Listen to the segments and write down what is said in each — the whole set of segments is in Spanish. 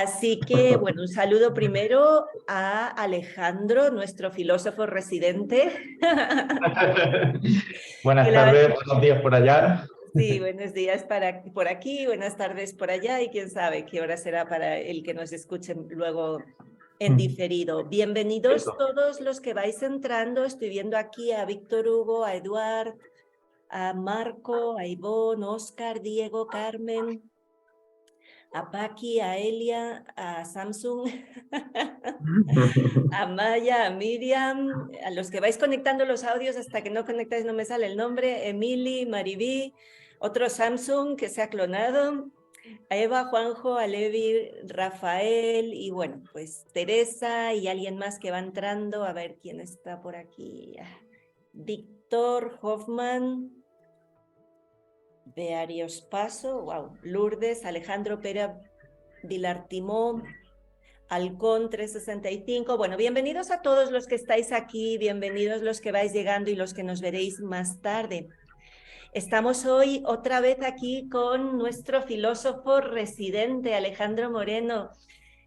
Así que, bueno, un saludo primero a Alejandro, nuestro filósofo residente. Que Buenas la- tardes, buenos días por allá. Sí, buenos días por aquí, buenas tardes por allá y quién sabe qué hora será para el que nos escuchen luego en diferido. Bienvenidos Cierto. todos los que vais entrando. Estoy viendo aquí a Víctor Hugo, a Eduard, a Marco, a Ivonne, Oscar, Diego, Carmen, a Paqui, a Elia, a Samsung, a Maya, a Miriam, a los que vais conectando los audios hasta que no conectáis no me sale el nombre, Emily, Maribí, otro Samsung que se ha clonado, a Eva, Juanjo, a Levi, Rafael y bueno, pues Teresa y alguien más que va entrando, a ver quién está por aquí. Víctor, Hoffman, Bearios Paso, wow, Lourdes, Alejandro Pera Vilartimó, Halcón 365. Bueno, bienvenidos a todos los que estáis aquí, bienvenidos los que vais llegando y los que nos veréis más tarde. Estamos hoy otra vez aquí con nuestro filósofo residente, Alejandro Moreno,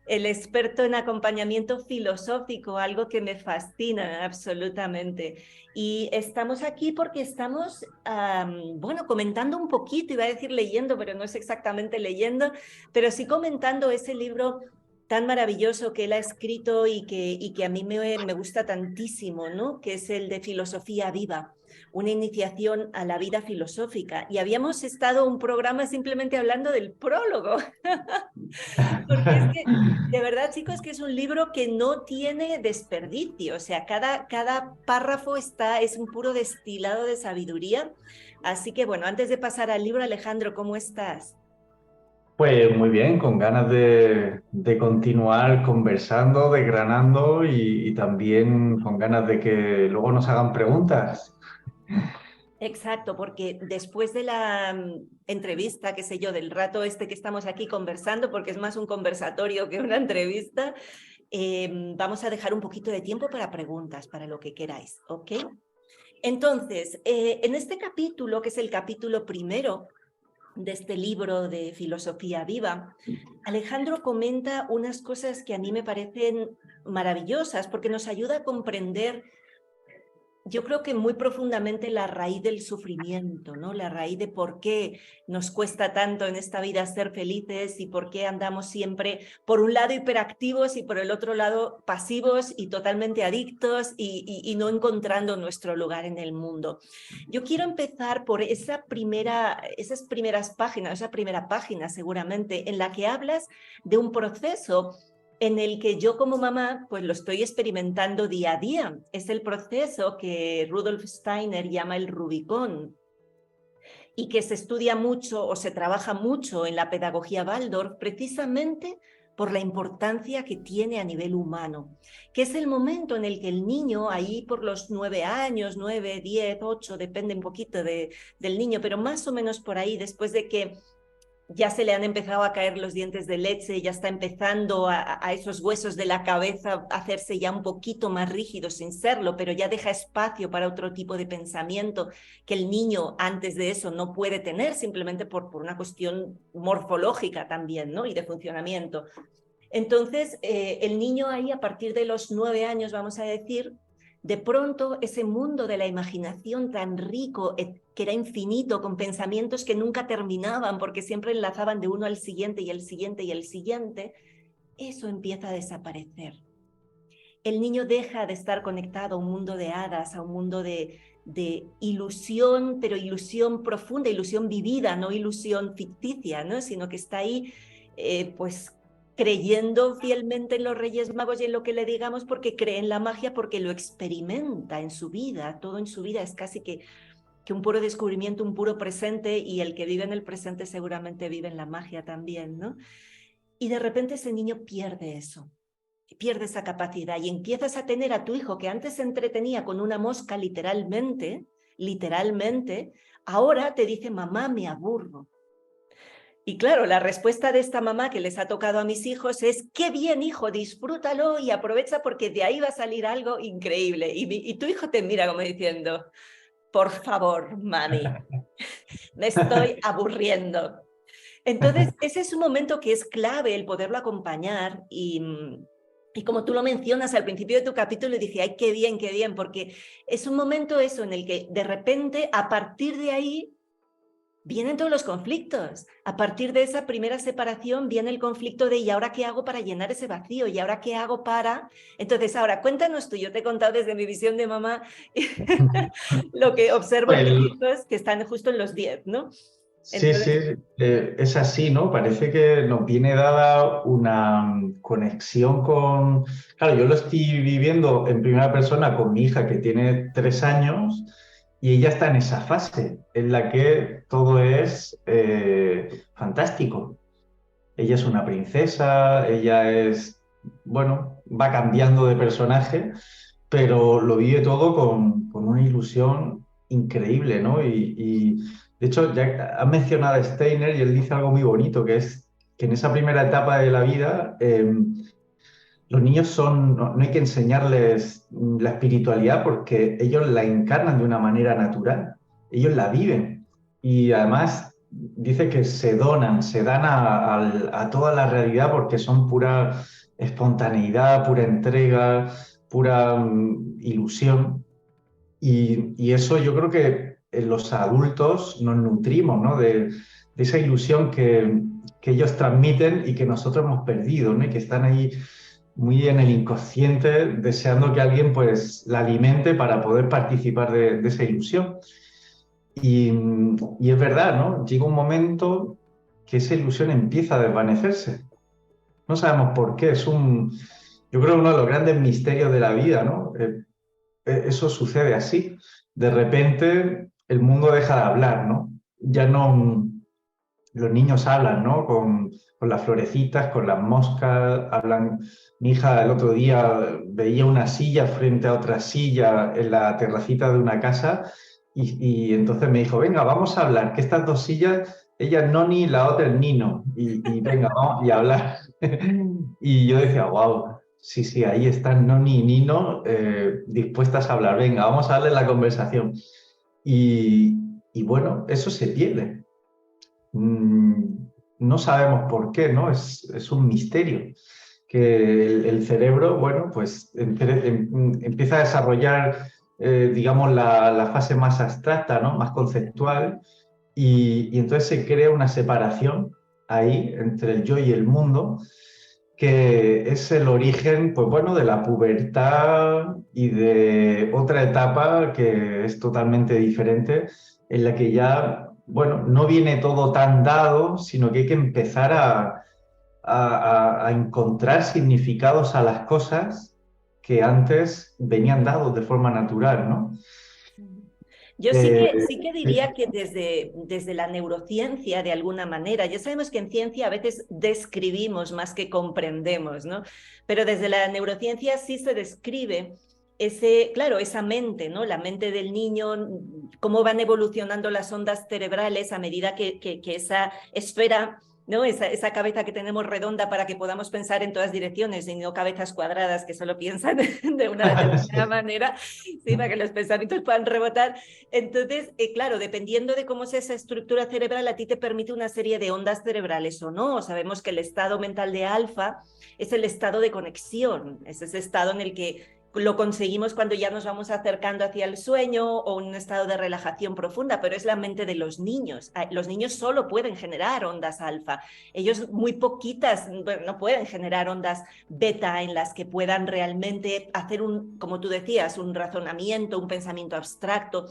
el experto en acompañamiento filosófico, algo que me fascina absolutamente. Y estamos aquí porque estamos, bueno, comentando un poquito, iba a decir leyendo, pero no es exactamente leyendo, pero sí comentando ese libro tan maravilloso que él ha escrito y que a mí me gusta tantísimo, ¿no? Que es el de Filosofía Viva, una iniciación a la vida filosófica. Y habíamos estado un programa simplemente hablando del prólogo, porque es que, de verdad, chicos, que es un libro que no tiene desperdicio, o sea, cada párrafo es un puro destilado de sabiduría. Así que, bueno, antes de pasar al libro, Alejandro, ¿cómo estás? Pues muy bien, con ganas de continuar conversando, desgranando y también con ganas de que luego nos hagan preguntas. Exacto, porque después de la entrevista, qué sé yo, del rato este que estamos aquí conversando, porque es más un conversatorio que una entrevista, vamos a dejar un poquito de tiempo para preguntas, para lo que queráis, ¿ok? Entonces, en este capítulo, que es el capítulo primero de este libro de Filosofía Viva, Alejandro comenta unas cosas que a mí me parecen maravillosas porque nos ayuda a comprender, yo creo que muy profundamente, la raíz del sufrimiento, ¿no? La raíz de por qué nos cuesta tanto en esta vida ser felices y por qué andamos siempre, por un lado, hiperactivos y por el otro lado, pasivos y totalmente adictos y no encontrando nuestro lugar en el mundo. Yo quiero empezar por esas primeras páginas, esa primera página seguramente, en la que hablas de un proceso en el que yo como mamá pues lo estoy experimentando día a día. Es el proceso que Rudolf Steiner llama el Rubicón y que se estudia mucho o se trabaja mucho en la pedagogía Waldorf precisamente por la importancia que tiene a nivel humano, que es el momento en el que el niño, ahí por los 9 años, 9, 10, 8, depende un poquito del niño, pero más o menos por ahí, después de que ya se le han empezado a caer los dientes de leche, ya está empezando a esos huesos de la cabeza a hacerse ya un poquito más rígidos sin serlo, pero ya deja espacio para otro tipo de pensamiento que el niño antes de eso no puede tener, simplemente por una cuestión morfológica también, ¿no? Y de funcionamiento. Entonces, el niño ahí, a partir de los 9 años, vamos a decir, de pronto ese mundo de la imaginación tan rico, que era infinito, con pensamientos que nunca terminaban porque siempre enlazaban de uno al siguiente y el siguiente y el siguiente, eso empieza a desaparecer. El niño deja de estar conectado a un mundo de hadas, a un mundo de ilusión, pero ilusión profunda, ilusión vivida, no ilusión ficticia, ¿no? Sino que está ahí, pues creyendo fielmente en los Reyes Magos y en lo que le digamos, porque cree en la magia, porque lo experimenta en su vida. Todo en su vida es casi que un puro descubrimiento, un puro presente, y el que vive en el presente seguramente vive en la magia también, ¿no? Y de repente ese niño pierde eso, pierde esa capacidad y empiezas a tener a tu hijo que antes se entretenía con una mosca literalmente, ahora te dice: mamá, me aburro. Y claro, la respuesta de esta mamá que les ha tocado a mis hijos es: qué bien, hijo, disfrútalo y aprovecha porque de ahí va a salir algo increíble. Y tu hijo te mira como diciendo: por favor, mami, me estoy aburriendo. Entonces, ese es un momento que es clave el poderlo acompañar y como tú lo mencionas al principio de tu capítulo, dije, ay, qué bien, porque es un momento eso en el que de repente, a partir de ahí, vienen todos los conflictos. A partir de esa primera separación viene el conflicto de ¿y ahora qué hago para llenar ese vacío? ¿Y ahora qué hago para...? Entonces, ahora cuéntanos tú, yo te he contado desde mi visión de mamá lo que observo en mis El- hijos que están justo en los 10, ¿no? Sí, sí, Entonces, es así, ¿no? Parece que nos viene dada una conexión con... Claro, yo lo estoy viviendo en primera persona con mi hija que tiene 3 años y ella está en esa fase en la que todo es fantástico. Ella es una princesa, ella es, bueno, va cambiando de personaje, pero lo vive todo con una ilusión increíble, ¿no? De hecho, ya has mencionado a Steiner y él dice algo muy bonito, que es que en esa primera etapa de la vida los niños son, no hay que enseñarles la espiritualidad porque ellos la encarnan de una manera natural, ellos la viven y además dice que se donan, se dan a toda la realidad porque son pura espontaneidad, pura entrega, pura ilusión y eso yo creo que los adultos nos nutrimos, ¿no? de esa ilusión que ellos transmiten y que nosotros hemos perdido, ¿no? Y que están ahí muy en el inconsciente, deseando que alguien pues la alimente para poder participar de esa ilusión. Y, y es verdad, ¿no? Llega un momento que esa ilusión empieza a desvanecerse. No sabemos por qué, yo creo, uno de los grandes misterios de la vida, ¿no? Eso sucede así. De repente el mundo deja de hablar, ¿no? Ya no, los niños hablan, ¿no? Con las florecitas, con las moscas, hablan. Mi hija el otro día veía una silla frente a otra silla en la terracita de una casa y entonces me dijo, venga, vamos a hablar, que estas dos sillas, ella es Noni y la otra es Nino, y venga, vamos y a hablar. Y yo decía, wow, sí, sí, ahí están Noni y Nino dispuestas a hablar, venga, vamos a darle la conversación. Y, y bueno, eso se pierde. No sabemos por qué, ¿no? Es un misterio que el cerebro, bueno, pues empieza a desarrollar, digamos, la fase más abstracta, ¿no? Más conceptual, y entonces se crea una separación ahí entre el yo y el mundo, que es el origen, pues bueno, de la pubertad y de otra etapa que es totalmente diferente, en la que ya, bueno, no viene todo tan dado, sino que hay que empezar a encontrar significados a las cosas que antes venían dados de forma natural, ¿no? yo Eh, sí que diría que desde la neurociencia, de alguna manera, ya sabemos que en ciencia a veces describimos más que comprendemos, ¿no? Pero desde la neurociencia sí se describe claro, esa mente, ¿no? La mente del niño, cómo van evolucionando las ondas cerebrales a medida que esa esfera, ¿no? Esa cabeza que tenemos redonda para que podamos pensar en todas direcciones y no cabezas cuadradas que solo piensan de una determinada manera, ¿sí? Para que los pensamientos puedan rebotar. Entonces, claro, dependiendo de cómo sea esa estructura cerebral, a ti te permite una serie de ondas cerebrales o no. Sabemos que el estado mental de alfa es el estado de conexión, es ese estado en el que lo conseguimos cuando ya nos vamos acercando hacia el sueño o un estado de relajación profunda, pero es la mente de los niños. Los niños solo pueden generar ondas alfa. Ellos muy poquitas, bueno, no pueden generar ondas beta en las que puedan realmente hacer como tú decías, un razonamiento, un pensamiento abstracto.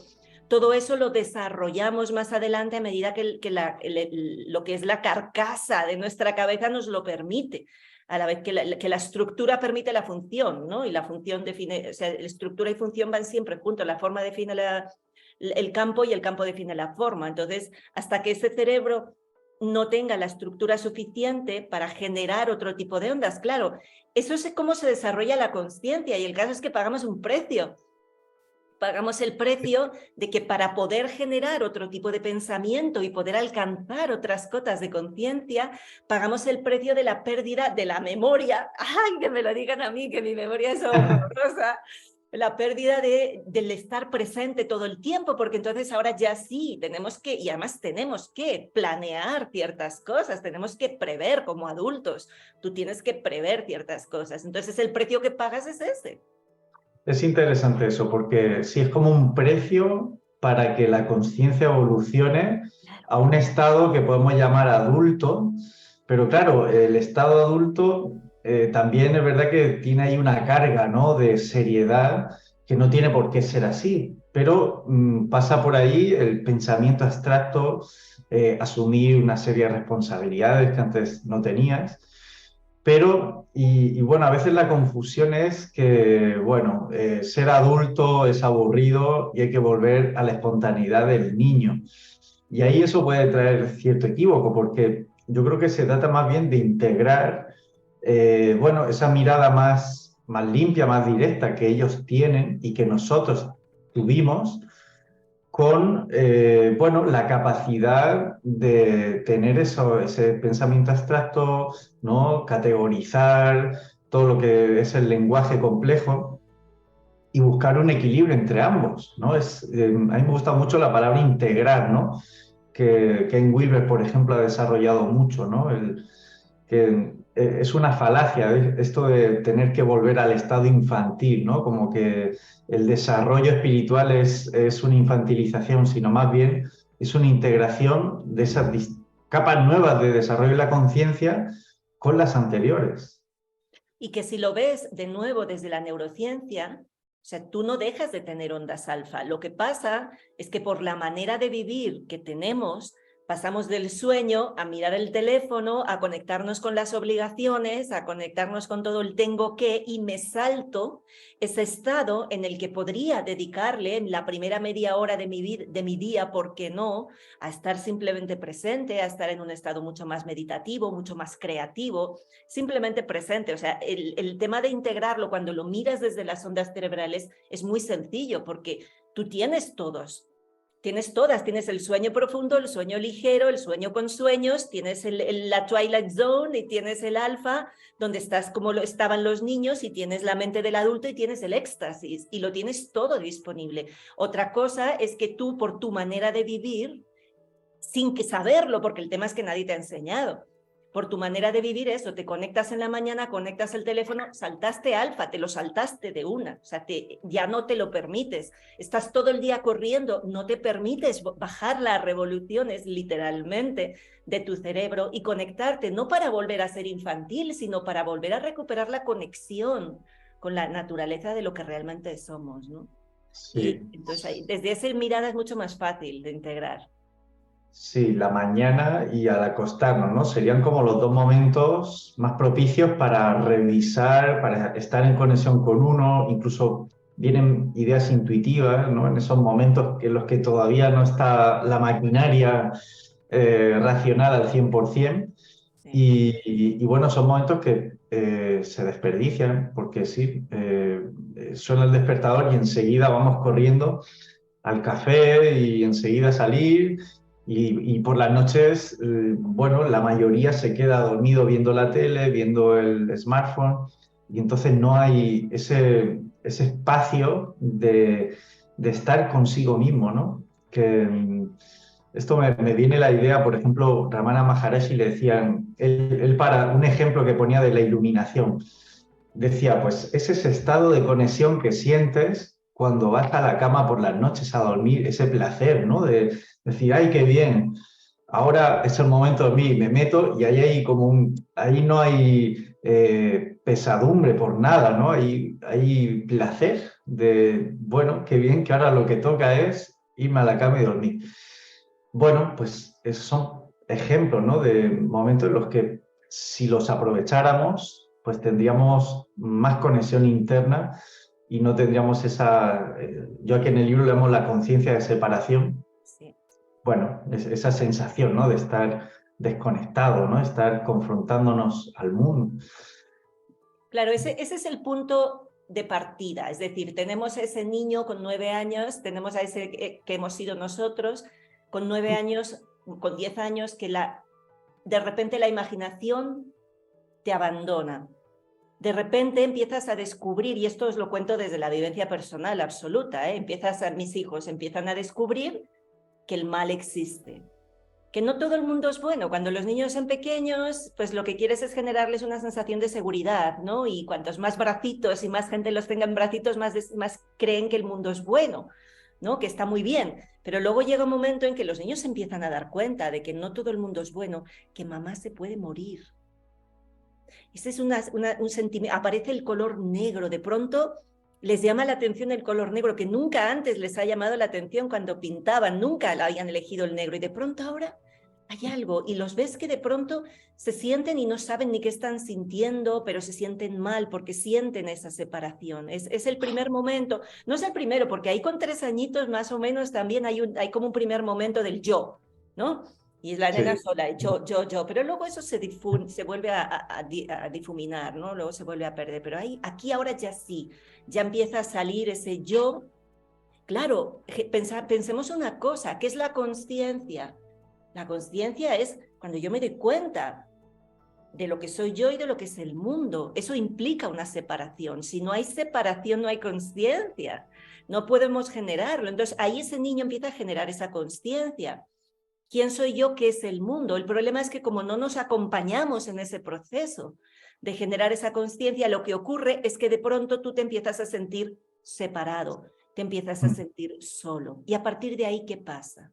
Todo eso lo desarrollamos más adelante a medida que lo que es la carcasa de nuestra cabeza nos lo permite, a la vez que la estructura permite la función, ¿no? Y la función define, o sea, la estructura y función van siempre juntos, la forma define el campo y el campo define la forma. Entonces, hasta que ese cerebro no tenga la estructura suficiente para generar otro tipo de ondas, claro, eso es cómo se desarrolla la consciencia y el caso es que pagamos un precio. Pagamos el precio de que para poder generar otro tipo de pensamiento y poder alcanzar otras cotas de conciencia, pagamos el precio de la pérdida de la memoria. ¡Ay, que me lo digan a mí, que mi memoria es horrorosa! la pérdida del estar presente todo el tiempo, porque entonces ahora ya sí, tenemos que, y además tenemos que planear ciertas cosas, tenemos que prever como adultos, tú tienes que prever ciertas cosas, entonces el precio que pagas es ese. Es interesante eso, porque sí es como un precio para que la conciencia evolucione a un estado que podemos llamar adulto, pero claro, el estado adulto también es verdad que tiene ahí una carga, ¿no?, de seriedad que no tiene por qué ser así, pero pasa por ahí el pensamiento abstracto, asumir una serie de responsabilidades que antes no tenías. Pero, y bueno, a veces la confusión es que, bueno, ser adulto es aburrido y hay que volver a la espontaneidad del niño. Y ahí eso puede traer cierto equívoco, porque yo creo que se trata más bien de integrar, bueno, esa mirada más limpia, más directa que ellos tienen y que nosotros tuvimos con bueno, la capacidad de tener ese pensamiento abstracto, ¿no?, categorizar todo lo que es el lenguaje complejo y buscar un equilibrio entre ambos, ¿no? A mí me gusta mucho la palabra integrar, ¿no?, que Ken Wilber, por ejemplo, ha desarrollado mucho, ¿no? Que es una falacia, esto de tener que volver al estado infantil, ¿no? Como que el desarrollo espiritual es una infantilización, sino más bien es una integración de esas capas nuevas de desarrollo de la conciencia con las anteriores. Y que si lo ves de nuevo desde la neurociencia, o sea, tú no dejas de tener ondas alfa. Lo que pasa es que por la manera de vivir que tenemos, pasamos del sueño a mirar el teléfono, a conectarnos con las obligaciones, a conectarnos con todo el tengo que, y me salto ese estado en el que podría dedicarle en la primera media hora de mi día, ¿por qué no?, a estar simplemente presente, a estar en un estado mucho más meditativo, mucho más creativo, simplemente presente. O sea, el tema de integrarlo cuando lo miras desde las ondas cerebrales es muy sencillo, porque tú tienes todos. Tienes todas, tienes el sueño profundo, el sueño ligero, el sueño con sueños, tienes la Twilight Zone y tienes el alfa, donde estás como lo estaban los niños, y tienes la mente del adulto y tienes el éxtasis, y lo tienes todo disponible. Otra cosa es que tú, por tu manera de vivir, sin que saberlo, porque el tema es que nadie te ha enseñado, por tu manera de vivir eso, te conectas en la mañana, conectas el teléfono, saltaste alfa, te lo saltaste de una, o sea, ya no te lo permites, estás todo el día corriendo, no te permites bajar las revoluciones literalmente de tu cerebro y conectarte, no para volver a ser infantil, sino para volver a recuperar la conexión con la naturaleza de lo que realmente somos, ¿no? Y Sí. entonces ahí, desde esa mirada es mucho más fácil de integrar. Sí, la mañana y al acostarnos, ¿no? Serían como los dos momentos más propicios para revisar, para estar en conexión con uno, incluso vienen ideas intuitivas, ¿no?, en esos momentos en los que todavía no está la maquinaria racional al 100%. Sí. Y bueno, son momentos que se desperdician, porque sí, suena el despertador y enseguida vamos corriendo al café y enseguida salir. Y por las noches, bueno, la mayoría se queda dormido viendo la tele, viendo el smartphone, y entonces no hay ese espacio de estar consigo mismo, ¿no? Esto me viene la idea, por ejemplo, Ramana Maharishi le decían, él para un ejemplo que ponía de la iluminación, decía, pues es ese estado de conexión que sientes cuando vas a la cama por las noches a dormir, ese placer, ¿no? De decir, ay, qué bien, ahora es el momento de dormir, me meto y ahí hay ahí no hay pesadumbre por nada, ¿no? Hay placer de, bueno, qué bien, que ahora lo que toca es irme a la cama y dormir. Bueno, pues esos son ejemplos, ¿no?, de momentos en los que si los aprovecháramos, pues tendríamos más conexión interna y no tendríamos yo aquí en el libro le llamo la conciencia de separación, Sí. bueno, esa sensación, ¿no?, de estar desconectado, ¿no?, estar confrontándonos al mundo. Claro, ese es el punto de partida, es decir, tenemos a ese niño con 9 años, tenemos a ese que hemos sido nosotros, con 9 años, con 10 años, que de repente la imaginación te abandona. de repente empiezas a descubrir, y esto os lo cuento desde la vivencia personal absoluta, mis hijos empiezan a descubrir que el mal existe, que no todo el mundo es bueno. Cuando los niños son pequeños, pues lo que quieres es generarles una sensación de seguridad, ¿no? Y cuantos más bracitos y más gente los tenga en bracitos, más creen que el mundo es bueno, ¿no? Que está muy bien. Pero luego llega un momento en que los niños se empiezan a dar cuenta de que no todo el mundo es bueno, que mamá se puede morir. Ese es un sentimiento, aparece el color negro, de pronto les llama la atención el color negro, que nunca antes les ha llamado la atención cuando pintaban, nunca habían elegido el negro, y de pronto ahora hay algo, y los ves que de pronto se sienten y no saben ni qué están sintiendo, pero se sienten mal porque sienten esa separación. Es el primer momento, no es el primero, porque ahí con 3 añitos más o menos también hay como un primer momento del yo, ¿no? Y la nena sola, yo, pero luego eso se vuelve a difuminar, ¿no? Luego se vuelve a perder, pero aquí ahora ya sí, ya empieza a salir ese yo. Claro, pensemos una cosa, ¿qué es la consciencia? La consciencia es cuando yo me doy cuenta de lo que soy yo y de lo que es el mundo. Eso implica una separación. Si no hay separación, no hay consciencia. No podemos generarlo. Entonces ahí ese niño empieza a generar esa consciencia. ¿Quién soy yo? ¿Qué es el mundo? El problema es que como no nos acompañamos en ese proceso de generar esa consciencia, lo que ocurre es que de pronto tú te empiezas a sentir separado, te empiezas a sentir solo. Y a partir de ahí, ¿qué pasa?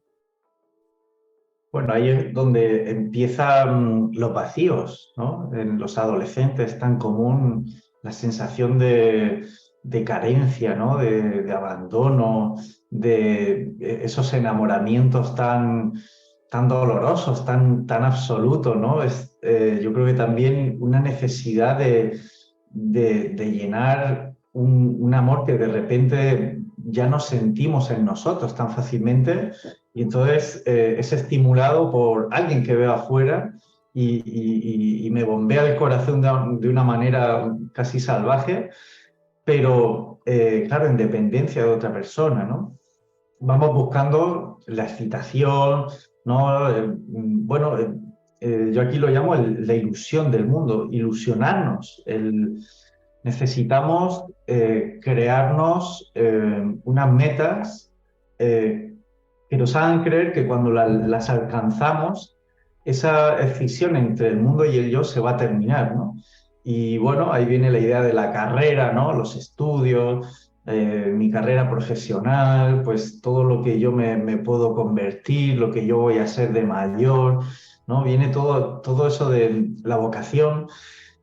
Bueno, ahí es donde empiezan los vacíos, ¿no? En los adolescentes tan común la sensación de carencia, ¿no? De abandono, de esos enamoramientos tan dolorosos, tan absolutos, ¿no? Yo creo que también una necesidad de llenar un amor que de repente ya no sentimos en nosotros tan fácilmente, y entonces es estimulado por alguien que veo afuera y me bombea el corazón de una manera casi salvaje, pero claro, en dependencia de otra persona, ¿no? Vamos buscando la excitación, ¿no? Yo aquí lo llamo la ilusión del mundo, ilusionarnos. Necesitamos crearnos unas metas que nos hagan creer que cuando las alcanzamos, esa escisión entre el mundo y el yo se va a terminar, ¿no? Y bueno, ahí viene la idea de la carrera, ¿no? Los estudios, mi carrera profesional, pues todo lo que yo me puedo convertir, lo que yo voy a ser de mayor, ¿no? Viene todo eso de la vocación.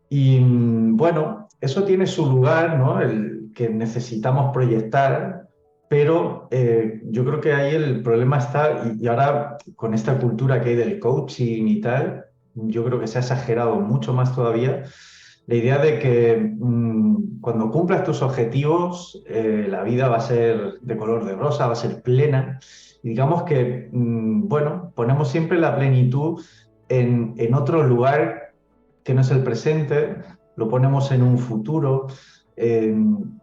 Y bueno, eso tiene su lugar, ¿no? El que necesitamos proyectar, pero yo creo que ahí el problema está, y ahora con esta cultura que hay del coaching y tal, yo creo que se ha exagerado mucho más todavía la idea de que cuando cumplas tus objetivos, la vida va a ser de color de rosa, va a ser plena. Y digamos que, bueno, ponemos siempre la plenitud en otro lugar que no es el presente, lo ponemos en un futuro, eh,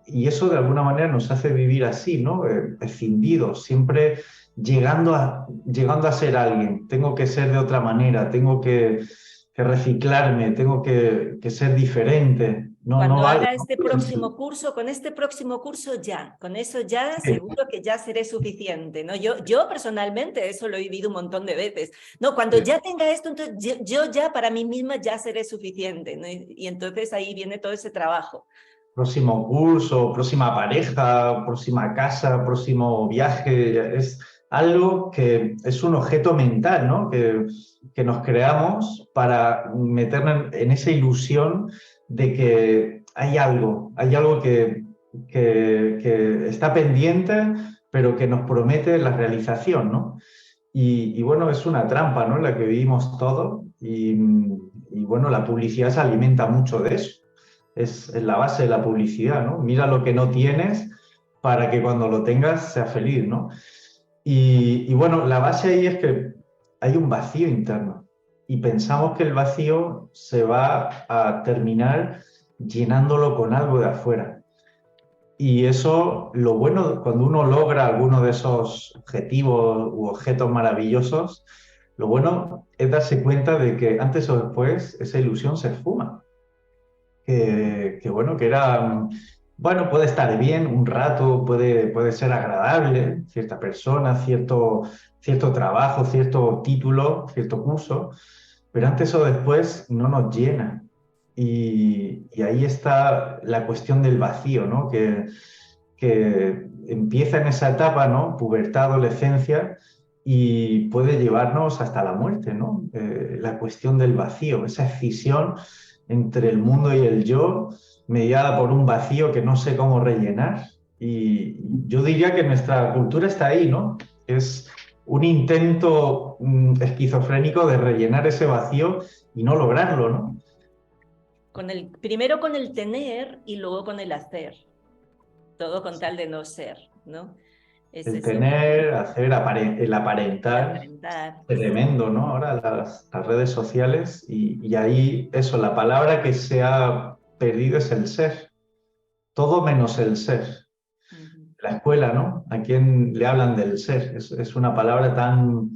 y eso de alguna manera nos hace vivir así, ¿no? Escindidos, siempre llegando a ser alguien. Tengo que ser de otra manera, tengo que reciclarme, tengo que ser diferente. No Cuando vale. haga este próximo curso, con este próximo curso ya, con eso ya Sí, seguro que ya seré suficiente, ¿no? Yo personalmente eso lo he vivido un montón de veces. No, cuando sí. ya tenga esto, entonces yo ya para mí misma ya seré suficiente, ¿no? Y entonces ahí viene todo ese trabajo. Próximo curso, próxima pareja, próxima casa, próximo viaje, es algo que es un objeto mental, ¿no? Que nos creamos para meternos en esa ilusión de que hay algo que está pendiente, pero que nos promete la realización, ¿no? Y bueno, es una trampa, ¿no? En la que vivimos todos, y bueno, la publicidad se alimenta mucho de eso. Es la base de la publicidad, ¿no? Mira lo que no tienes para que cuando lo tengas sea feliz, ¿no? Y bueno, la base ahí es que hay un vacío interno y pensamos que el vacío se va a terminar llenándolo con algo de afuera. Y eso, lo bueno, cuando uno logra alguno de esos objetivos u objetos maravillosos, lo bueno es darse cuenta de que antes o después esa ilusión se esfuma, bueno, que era, bueno, puede estar bien un rato, puede ser agradable, cierta persona, cierto trabajo, cierto título, cierto curso, pero antes o después no nos llena. Y ahí está la cuestión del vacío, ¿no? Que empieza en esa etapa, ¿no? Pubertad, adolescencia, y puede llevarnos hasta la muerte, ¿no? La cuestión del vacío, esa escisión entre el mundo y el yo, mediada por un vacío que no sé cómo rellenar. Y yo diría que nuestra cultura está ahí, ¿no? Es un intento esquizofrénico de rellenar ese vacío y no lograrlo, ¿no? Primero con el tener y luego con el hacer. Todo con tal de no ser, ¿no? Es El eso, tener, el el aparentar, aparentar. tremendo, ¿no? Ahora las redes sociales y ahí eso, la palabra que se ha perdido es el ser, todo menos el ser. Ujú. La escuela, ¿no? ¿A quién le hablan del ser? Es una palabra tan,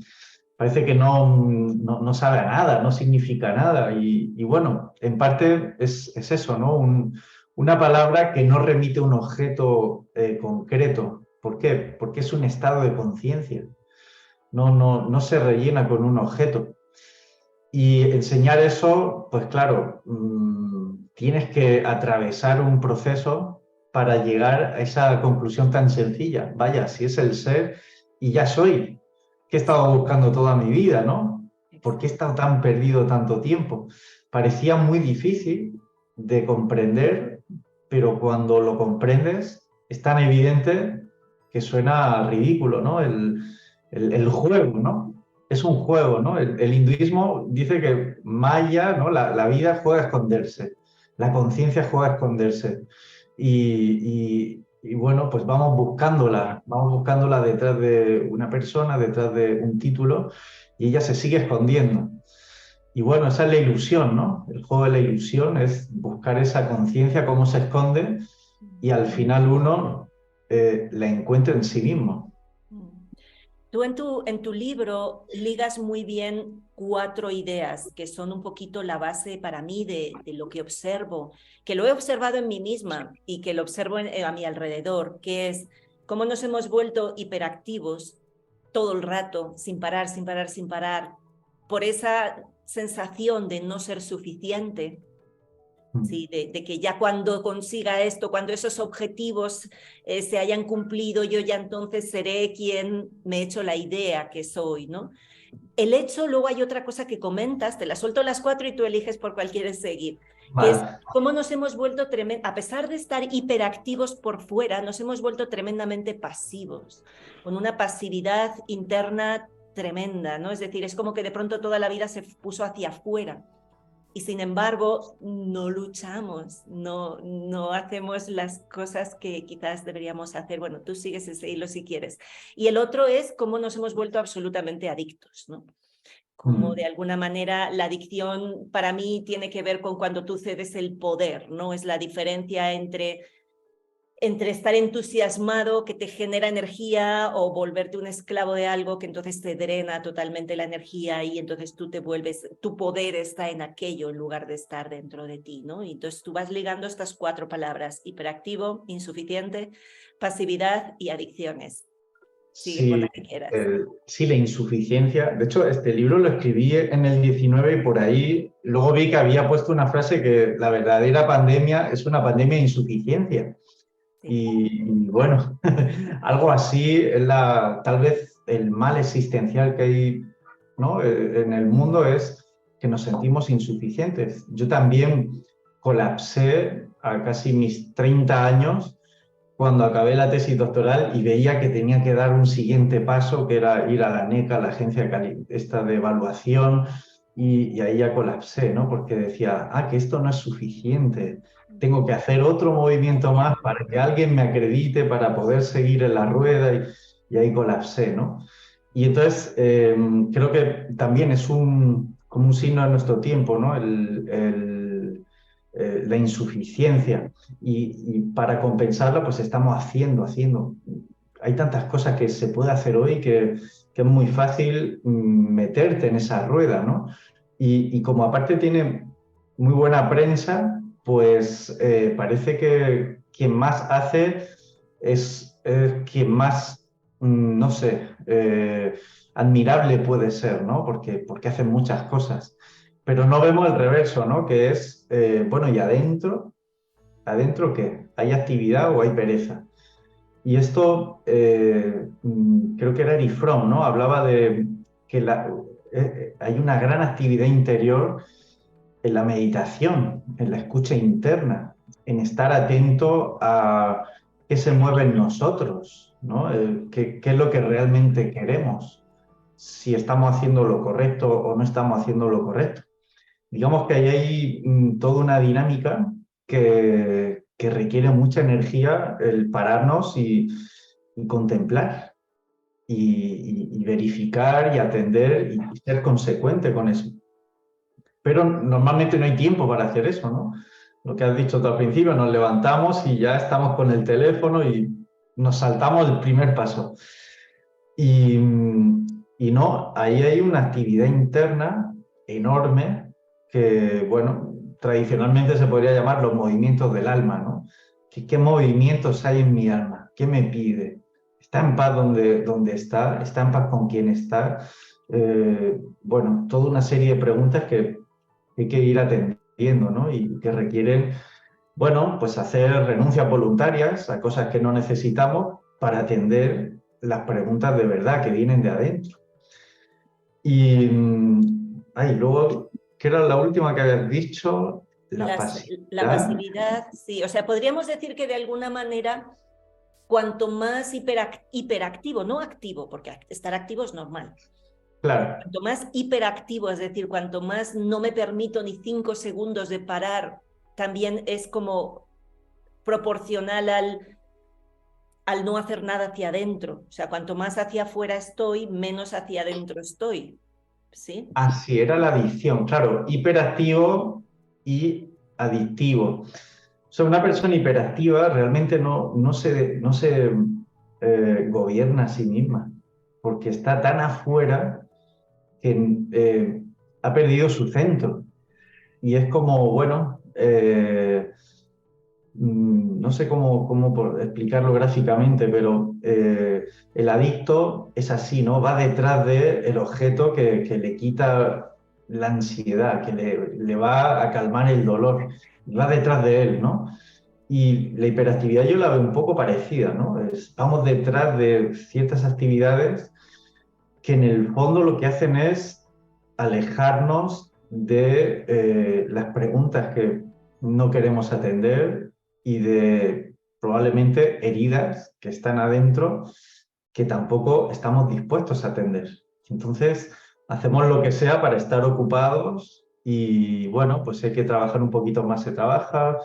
parece que no sabe a nada, no significa nada y bueno, en parte es eso, ¿no? Una palabra que no remite a un objeto concreto. ¿Por qué? Porque es un estado de conciencia. No se rellena con un objeto. Y enseñar eso, pues claro, tienes que atravesar un proceso para llegar a esa conclusión tan sencilla. Vaya, si es el ser y ya soy, que he estado buscando toda mi vida, ¿no? ¿Por qué he estado tan perdido tanto tiempo? Parecía muy difícil de comprender, pero cuando lo comprendes es tan evidente que suena ridículo, ¿no? El juego, ¿no? Es un juego, ¿no? El hinduismo dice que Maya, ¿no? La vida juega a esconderse, la conciencia juega a esconderse. Y bueno, pues vamos buscándola detrás de una persona, detrás de un título, y ella se sigue escondiendo. Y bueno, esa es la ilusión, ¿no? El juego de la ilusión es buscar esa conciencia, cómo se esconde, y al final uno la encuentra en sí mismo. Tú en tu libro ligas muy bien 4 ideas que son un poquito la base para mí de lo que observo, que lo he observado en mí misma y que lo observo a mi alrededor, que es cómo nos hemos vuelto hiperactivos todo el rato, sin parar, sin parar, sin parar, por esa sensación de no ser suficiente. Sí, de que ya cuando consiga esto, cuando esos objetivos se hayan cumplido, yo ya entonces seré quien me he hecho la idea que soy, ¿no? El hecho, luego hay otra cosa que comentas, te la suelto las 4 y tú eliges por cuál quieres seguir, que es Vale. cómo nos hemos vuelto, a pesar de estar hiperactivos por fuera, nos hemos vuelto tremendamente pasivos, con una pasividad interna tremenda, ¿no? Es decir, es como que de pronto toda la vida se puso hacia afuera y sin embargo no luchamos, no hacemos las cosas que quizás deberíamos hacer. Bueno, tú sigues ese hilo si quieres. Y el otro es cómo nos hemos vuelto absolutamente adictos, ¿no? Como de alguna manera la adicción para mí tiene que ver con cuando tú cedes el poder, ¿no? Es la diferencia entre estar entusiasmado que te genera energía o volverte un esclavo de algo que entonces te drena totalmente la energía y entonces tú te vuelves, tu poder está en aquello en lugar de estar dentro de ti, ¿no? Y entonces tú vas ligando estas 4 palabras: hiperactivo, insuficiente, pasividad y adicciones. Sigue por la Sí, que quieras. sí, la insuficiencia. De hecho, este libro lo escribí en el 19 y por ahí luego vi que había puesto una frase que la verdadera pandemia es una pandemia de insuficiencia. Sí. Y bueno, algo así es tal vez el mal existencial que hay, ¿no? En el mundo es que nos sentimos insuficientes. Yo también colapsé a casi mis 30 años cuando acabé la tesis doctoral y veía que tenía que dar un siguiente paso, que era ir a la NECA, la agencia esta de evaluación, y ahí ya colapsé, ¿no? Porque decía, que esto no es suficiente, tengo que hacer otro movimiento más para que alguien me acredite, para poder seguir en la rueda, y ahí colapsé, ¿no? Y entonces creo que también es como un signo de nuestro tiempo, ¿no? La insuficiencia y para compensarla pues estamos haciendo. Hay tantas cosas que se puede hacer hoy que es muy fácil meterte en esa rueda, ¿no? Y como aparte tiene muy buena prensa, pues parece que quien más hace es quien más, no sé, admirable puede ser, ¿no? Porque hacen muchas cosas. Pero no vemos el reverso, ¿no? Que es, bueno, ¿y adentro? ¿Adentro qué? ¿Hay actividad o hay pereza? Y esto, creo que era Eric Fromm, ¿no? Hablaba de que hay una gran actividad interior en la meditación, en la escucha interna, en estar atento a qué se mueve en nosotros, ¿no? Qué es lo que realmente queremos, si estamos haciendo lo correcto o no estamos haciendo lo correcto. Digamos que ahí hay toda una dinámica que requiere mucha energía el pararnos y contemplar y verificar y atender y ser consecuente con eso. Pero normalmente no hay tiempo para hacer eso, ¿no? Lo que has dicho tú al principio, nos levantamos y ya estamos con el teléfono y nos saltamos el primer paso. Y, y no, ahí hay una actividad interna enorme que, bueno, tradicionalmente se podría llamar los movimientos del alma, ¿no? ¿Qué movimientos hay en mi alma? ¿Qué me pide? ¿Está en paz donde está? ¿Está en paz con quien está? Bueno, toda una serie de preguntas que hay que ir atendiendo, ¿no? Y que requieren, bueno, pues hacer renuncias voluntarias a cosas que no necesitamos para atender las preguntas de verdad que vienen de adentro. Y, luego, ¿qué era la última que habías dicho? La La pasividad. pasividad, sí. O sea, podríamos decir que de alguna manera, cuanto más hiperactivo, no activo, porque estar activo es normal. Claro, Cuanto más hiperactivo, es decir, cuanto más no me permito ni 5 segundos de parar, también es como proporcional al no hacer nada hacia adentro. O sea, cuanto más hacia afuera estoy, menos hacia adentro estoy. ¿Sí? así era la adicción, claro, hiperactivo y adictivo. O sea, una persona hiperactiva realmente no se gobierna a sí misma, porque está tan afuera que ha perdido su centro. Y es como, bueno, no sé cómo explicarlo gráficamente, pero el adicto es así, ¿no? Va detrás del objeto que le quita la ansiedad, que le va a calmar el dolor, va detrás de él, ¿no? Y la hiperactividad yo la veo un poco parecida, ¿no? Vamos detrás de ciertas actividades que en el fondo lo que hacen es alejarnos de las preguntas que no queremos atender y de probablemente heridas que están adentro que tampoco estamos dispuestos a atender. Entonces, hacemos lo que sea para estar ocupados y bueno, pues si hay que trabajar un poquito más, se trabaja,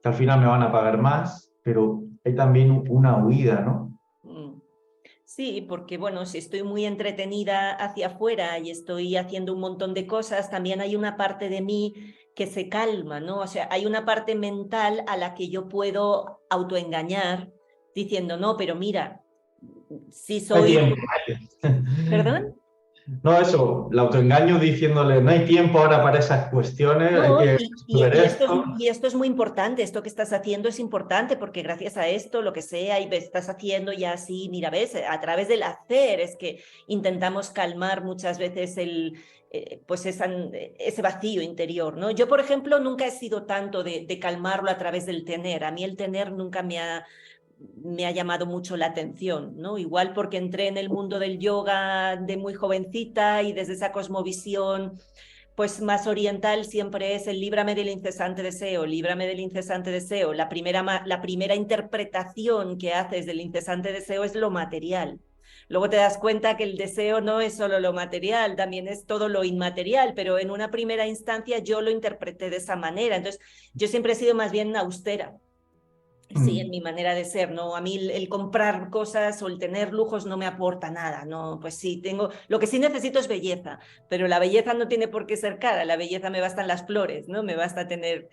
que al final me van a pagar más, pero hay también una huida, ¿no? Mm. Sí, porque bueno, si estoy muy entretenida hacia afuera y estoy haciendo un montón de cosas, también hay una parte de mí que se calma, ¿no? O sea, hay una parte mental a la que yo puedo autoengañar diciendo, no, pero mira, si No hay soy... tiempo. ¿Perdón? No, eso, el autoengaño diciéndole, no hay tiempo ahora para esas cuestiones, hay No, que resolver esto. y esto es muy importante, esto que estás haciendo es importante porque gracias a esto, lo que sea, y estás haciendo ya así, mira, ves, a través del hacer es que intentamos calmar muchas veces pues ese vacío interior, ¿no? Yo, por ejemplo, nunca he sido tanto de calmarlo a través del tener, a mí el tener nunca me ha llamado mucho la atención, ¿no? Igual porque entré en el mundo del yoga de muy jovencita y desde esa cosmovisión pues más oriental siempre es el líbrame del incesante deseo, líbrame del incesante deseo. La primera interpretación que haces del incesante deseo es lo material. Luego te das cuenta que el deseo no es solo lo material, también es todo lo inmaterial, pero en una primera instancia yo lo interpreté de esa manera. Entonces, yo siempre he sido más bien austera. Sí, en Mm. mi manera de ser, ¿no? A mí el comprar cosas o el tener lujos no me aporta nada, ¿no? Pues sí, lo que sí necesito es belleza, pero la belleza no tiene por qué ser cara, la belleza me bastan las flores, ¿no? Me basta tener,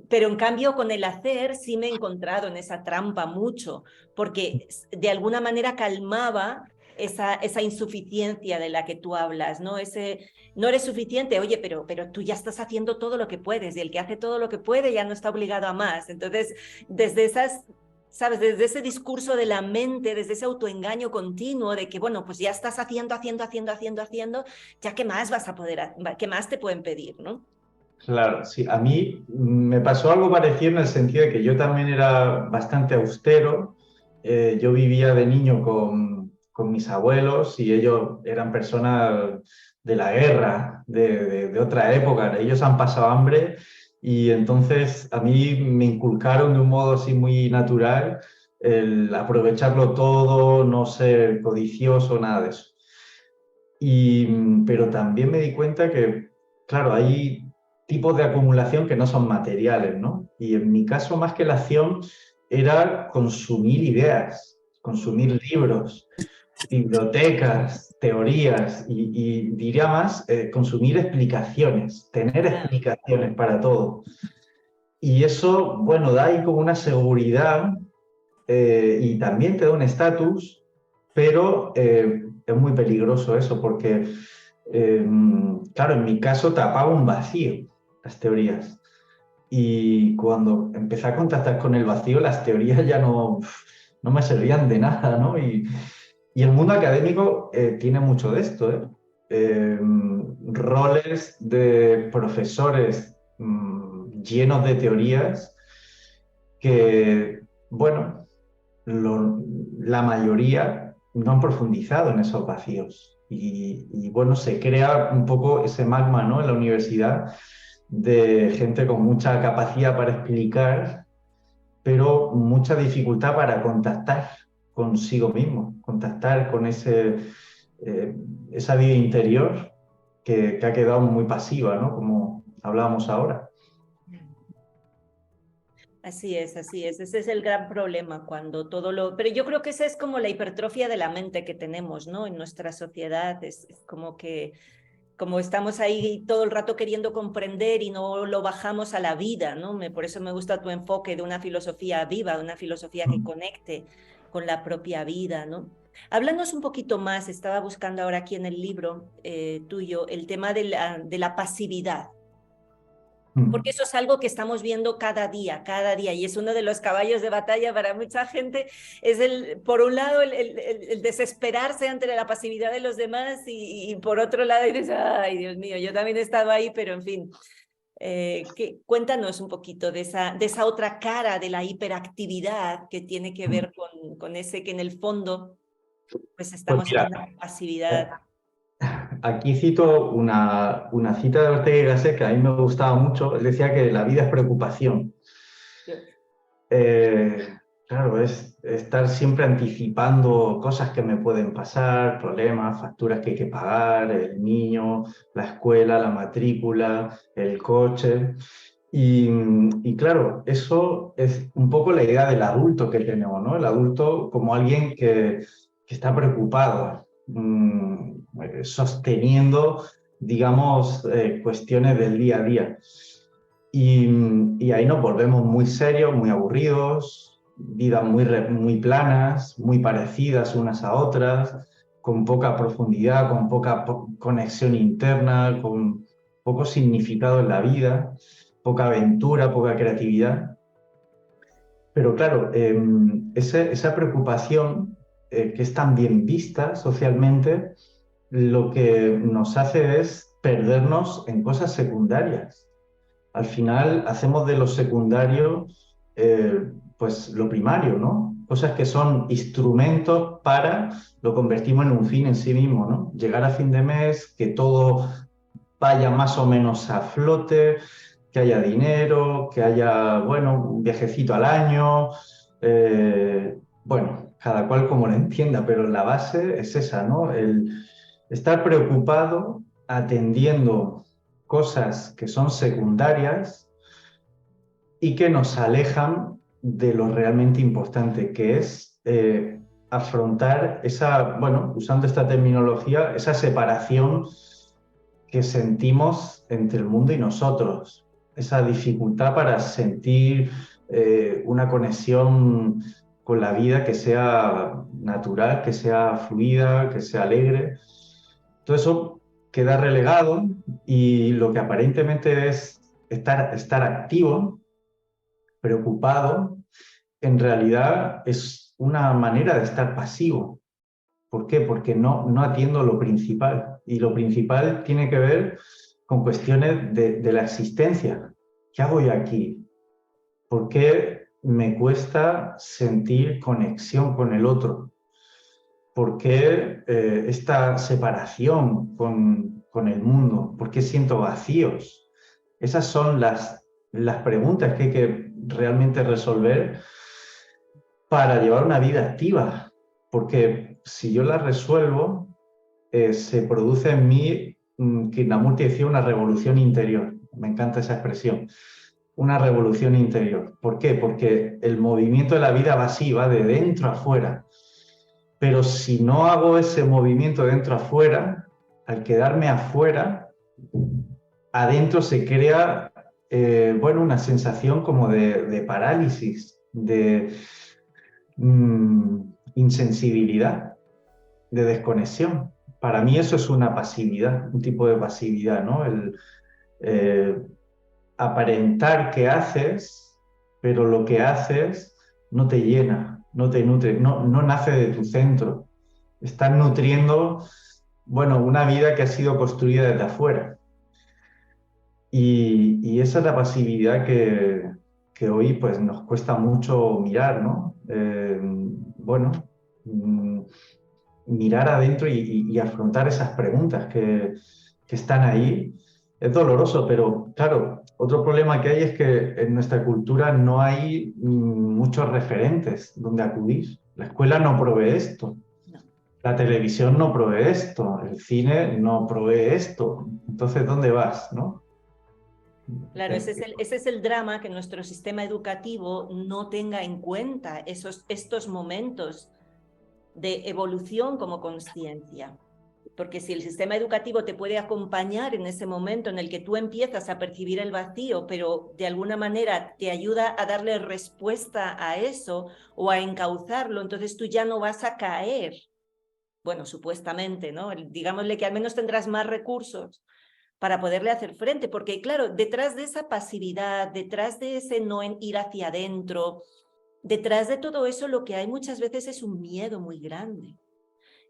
pero en cambio con el hacer sí me he encontrado en esa trampa mucho, porque de alguna manera calmaba esa insuficiencia de la que tú hablas, ¿no? No eres suficiente, oye, pero tú ya estás haciendo todo lo que puedes y el que hace todo lo que puede ya no está obligado a más. Entonces, desde esas, ¿sabes? Desde ese discurso de la mente, desde ese autoengaño continuo de que, bueno, pues ya estás haciendo, ya qué más vas a poder, qué más te pueden pedir, ¿no? Claro, sí, a mí me pasó algo parecido en el sentido de que yo también era bastante austero. Yo vivía de niño con mis abuelos y ellos eran personas de la guerra, de otra época. Ellos han pasado hambre y entonces a mí me inculcaron de un modo así muy natural el aprovecharlo todo, no ser codicioso, nada de eso. Pero también me di cuenta que, claro, hay tipos de acumulación que no son materiales, ¿no? Y en mi caso, más que la acción, era consumir ideas, consumir libros, bibliotecas, teorías y diría más, consumir explicaciones, tener Ah, explicaciones para todo. Y eso, bueno, da ahí como una seguridad y también te da un estatus, pero es muy peligroso eso porque, claro, en mi caso tapaba un vacío las teorías. Y cuando empecé a contactar con el vacío, las teorías ya no me servían de nada, ¿no? Y el mundo académico tiene mucho de esto, ¿eh? Roles de profesores llenos de teorías que, bueno, la mayoría no han profundizado en esos vacíos. Bueno, se crea un poco ese magma, ¿no? En la universidad de gente con mucha capacidad para explicar, pero mucha dificultad para contactar consigo mismo, contactar con eh, esa vida interior que ha quedado muy pasiva, ¿no? Como hablábamos ahora. así es, así es. Ese es el gran problema cuando todo lo... Pero yo creo que esa es como la hipertrofia de la mente que tenemos, ¿no? En nuestra sociedad es como que como estamos ahí todo el rato queriendo comprender y no lo bajamos a la vida, ¿no? Por eso me gusta tu enfoque de una filosofía viva, de una filosofía que conecte con la propia vida, ¿no? Háblanos un poquito más, estaba buscando ahora aquí en el libro tuyo el tema de la pasividad, porque eso es algo que estamos viendo cada día, y es uno de los caballos de batalla para mucha gente, es por un lado, el desesperarse ante la pasividad de los demás, y por otro lado dices, ay, Dios mío, yo también he estado ahí, pero en fin, cuéntanos un poquito de esa otra cara de la hiperactividad que tiene que ver con ese que en el fondo, pues Pues estamos en mira, una pasividad. aquí cito una cita de Ortega y Gasset que a mí me gustaba mucho. Él decía que la vida es preocupación. Eh, claro, es estar siempre anticipando cosas que me pueden pasar, problemas, facturas que hay que pagar, el niño, la escuela, la matrícula, el coche. Y claro, eso es un poco la idea del adulto que tenemos, ¿no? El adulto como alguien que está preocupado, sosteniendo, digamos, cuestiones del día a día. Y ahí nos volvemos muy serios, muy aburridos, vidas muy planas, muy parecidas unas a otras, con poca profundidad, con poca conexión interna, con poco significado en la vida, poca aventura, poca creatividad. Pero claro, esa preocupación que es tan bien vista socialmente, lo que nos hace es perdernos en cosas secundarias. Al final hacemos de lo secundario pues lo primario, ¿no? Cosas que son instrumentos para, lo convertimos en un fin en sí mismo, ¿no? Llegar a fin de mes, que todo vaya más o menos a flote, que haya dinero, que haya, bueno, un viajecito al año, bueno, cada cual como lo entienda, pero la base es esa, ¿no? El estar preocupado atendiendo cosas que son secundarias y que nos alejan de lo realmente importante, que es afrontar esa, bueno, usando esta terminología, esa separación que sentimos entre el mundo y nosotros, esa dificultad para sentir una conexión con la vida, que sea natural, que sea fluida, que sea alegre. Todo eso queda relegado y lo que aparentemente es estar activo, preocupado, en realidad es una manera de estar pasivo. ¿Por qué? Porque no atiendo lo principal. Y lo principal tiene que ver con cuestiones de la existencia. ¿Qué hago yo aquí? ¿Por qué me cuesta sentir conexión con el otro? ¿Por qué esta separación con el mundo? ¿Por qué siento vacíos? Esas son las preguntas que hay que realmente resolver para llevar una vida activa. Porque si yo las resuelvo, se produce en mí, Krishnamurti decía, una revolución interior. Me encanta esa expresión. Una revolución interior. ¿Por qué? Porque el movimiento de la vida va así, va de dentro a afuera. Pero si no hago ese movimiento de dentro a afuera, al quedarme afuera, adentro se crea, bueno, una sensación como de parálisis, de insensibilidad, de desconexión. Para mí eso es una pasividad, un tipo de pasividad, ¿no? El aparentar que haces, pero lo que haces no te llena, no te nutre, no nace de tu centro. Estás nutriendo, bueno, una vida que ha sido construida desde afuera. Y esa es la pasividad que hoy pues, nos cuesta mucho mirar, ¿no? Bueno, mirar adentro y afrontar esas preguntas que están ahí. Es doloroso, pero claro, otro problema que hay es que en nuestra cultura no hay muchos referentes donde acudir. La escuela no provee esto. No. La televisión no provee esto, el cine no provee esto. Entonces, ¿dónde vas, no? Claro, ese es el drama, que nuestro sistema educativo no tenga en cuenta estos momentos de evolución como conciencia. Porque si el sistema educativo te puede acompañar en ese momento en el que tú empiezas a percibir el vacío, pero de alguna manera te ayuda a darle respuesta a eso o a encauzarlo, entonces tú ya no vas a caer. Bueno, supuestamente, ¿no? Digámosle que al menos tendrás más recursos para poderle hacer frente, porque claro, detrás de esa pasividad, detrás de ese no ir hacia adentro, detrás de todo eso lo que hay muchas veces es un miedo muy grande.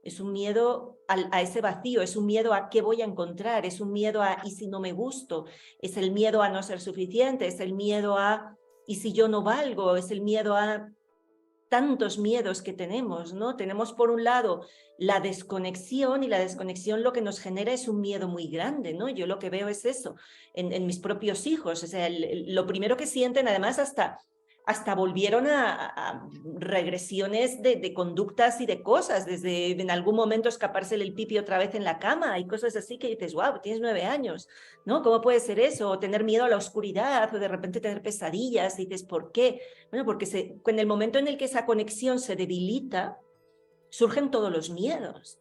Es un miedo a ese vacío, es un miedo a qué voy a encontrar, es un miedo a ¿y si no me gusto? Es el miedo a no ser suficiente, es el miedo a ¿y si yo no valgo? Es el miedo a tantos miedos que tenemos, ¿no? Tenemos por un lado la desconexión, y la desconexión lo que nos genera es un miedo muy grande, ¿no? Yo lo que veo es eso en mis propios hijos, o sea, lo primero que sienten, además hasta volvieron a regresiones de conductas y de cosas, desde en algún momento escapársele el pipi otra vez en la cama, hay cosas así que dices, wow, tienes 9 años, ¿no? ¿Cómo puede ser eso? O tener miedo a la oscuridad, o de repente tener pesadillas, y dices, ¿por qué? Bueno, porque en el momento en el que esa conexión se debilita, surgen todos los miedos.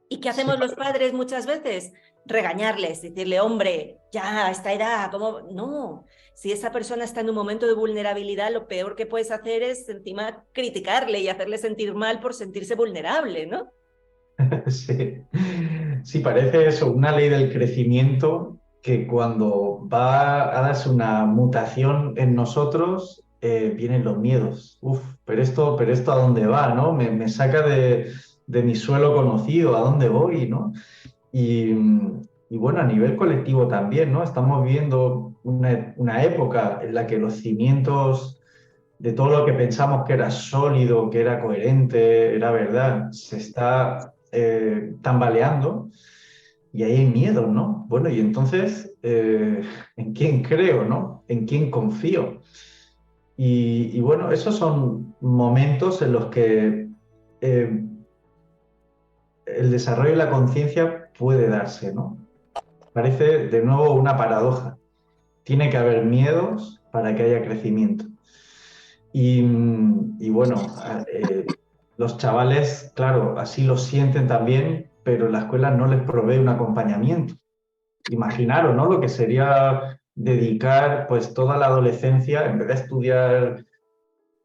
¿Y qué Sí, hacemos los padres muchas veces? Regañarles, decirle, hombre, ya a esta edad, ¿cómo? No, si esa persona está en un momento de vulnerabilidad, lo peor que puedes hacer es encima criticarle y hacerle sentir mal por sentirse vulnerable, ¿no? sí. Sí, parece eso, una ley del crecimiento que cuando va a darse una mutación en nosotros, vienen los miedos. Uf, pero esto ¿a dónde va, no? Me saca de mi suelo conocido, ¿a dónde voy, no? Y, y bueno, a nivel colectivo también, ¿no? Estamos viviendo una época en la que los cimientos de todo lo que pensamos que era sólido, que era coherente, era verdad, se está tambaleando y ahí hay miedo, ¿no? Bueno, y entonces, ¿en quién creo, no? ¿En quién confío? Y bueno, esos son momentos en los que eh, el desarrollo de la conciencia puede darse, ¿no? Parece de nuevo una paradoja. Tiene que haber miedos para que haya crecimiento. Y bueno, los chavales, claro, así lo sienten también, pero la escuela no les provee un acompañamiento. Imaginaros, ¿no? Lo que sería dedicar pues toda la adolescencia, en vez de estudiar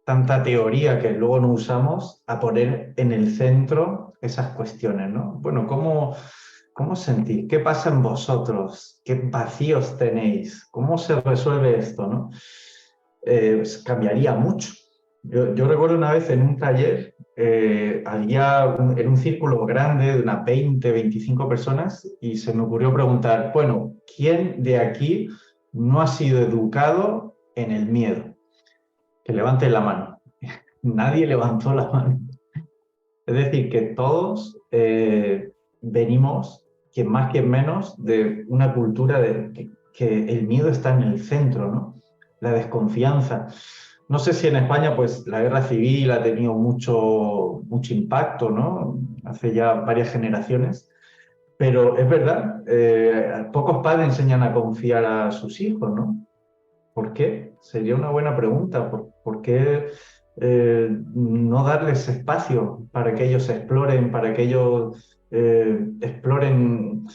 tanta teoría que luego no usamos a poner en el centro esas cuestiones, ¿no? Bueno, ¿cómo sentís? ¿Qué pasa en vosotros? ¿Qué vacíos tenéis? ¿Cómo se resuelve esto, no? Pues cambiaría mucho. Yo recuerdo una vez en un taller, en un círculo grande de unas 20, 25 personas y se me ocurrió preguntar, bueno, ¿quién de aquí no ha sido educado en el miedo? Que levante la mano. Nadie levantó la mano. Es decir, que todos venimos, quien más, quien menos, de una cultura de que el miedo está en el centro, ¿no? La desconfianza. No sé si en España, pues, la guerra civil ha tenido mucho impacto, ¿no? Hace ya varias generaciones. Pero es verdad, pocos padres enseñan a confiar a sus hijos, ¿no? ¿Por qué? Sería una buena pregunta. ¿Por qué no darles espacio para que ellos exploren, para que ellos exploren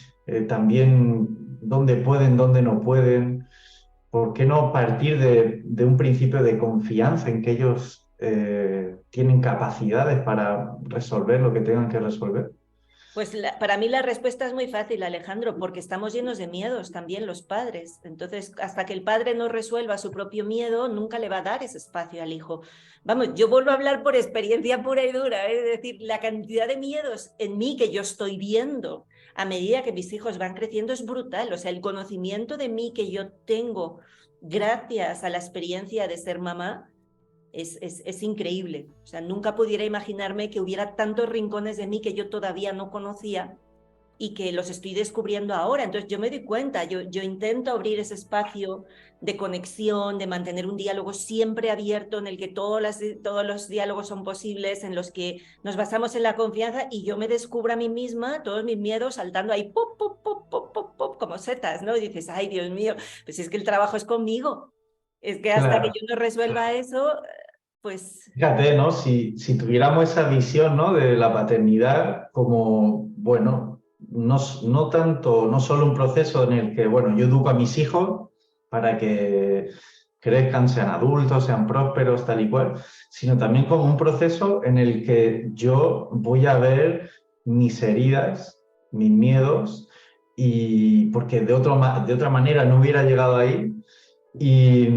también dónde pueden, dónde no pueden? ¿Por qué no partir de un principio de confianza en que ellos tienen capacidades para resolver lo que tengan que resolver? Pues para mí la respuesta es muy fácil, Alejandro, porque estamos llenos de miedos también los padres. Entonces, hasta que el padre no resuelva su propio miedo, nunca le va a dar ese espacio al hijo. Vamos, yo vuelvo a hablar por experiencia pura y dura, es decir, la cantidad de miedos en mí que yo estoy viendo a medida que mis hijos van creciendo es brutal. O sea, el conocimiento de mí que yo tengo gracias a la experiencia de ser mamá es increíble. O sea, nunca pudiera imaginarme que hubiera tantos rincones de mí que yo todavía no conocía y que los estoy descubriendo ahora. Entonces yo me doy cuenta, yo intento abrir ese espacio de conexión, de mantener un diálogo siempre abierto en el que todos los diálogos son posibles, en los que nos basamos en la confianza y yo me descubro a mí misma todos mis miedos saltando ahí, pop, pop, pop, pop, pop, pop, como setas, ¿no? Y dices, ay, Dios mío, pues es que el trabajo es conmigo. Es que hasta que Claro. yo no resuelva eso, pues Fíjate, ¿no? Si tuviéramos esa visión, ¿no? De la paternidad como, bueno, no tanto, no solo un proceso en el que, bueno, yo educo a mis hijos para que crezcan, sean adultos, sean prósperos, tal y cual, sino también como un proceso en el que yo voy a ver mis heridas, mis miedos, y porque de otra manera no hubiera llegado ahí. Y,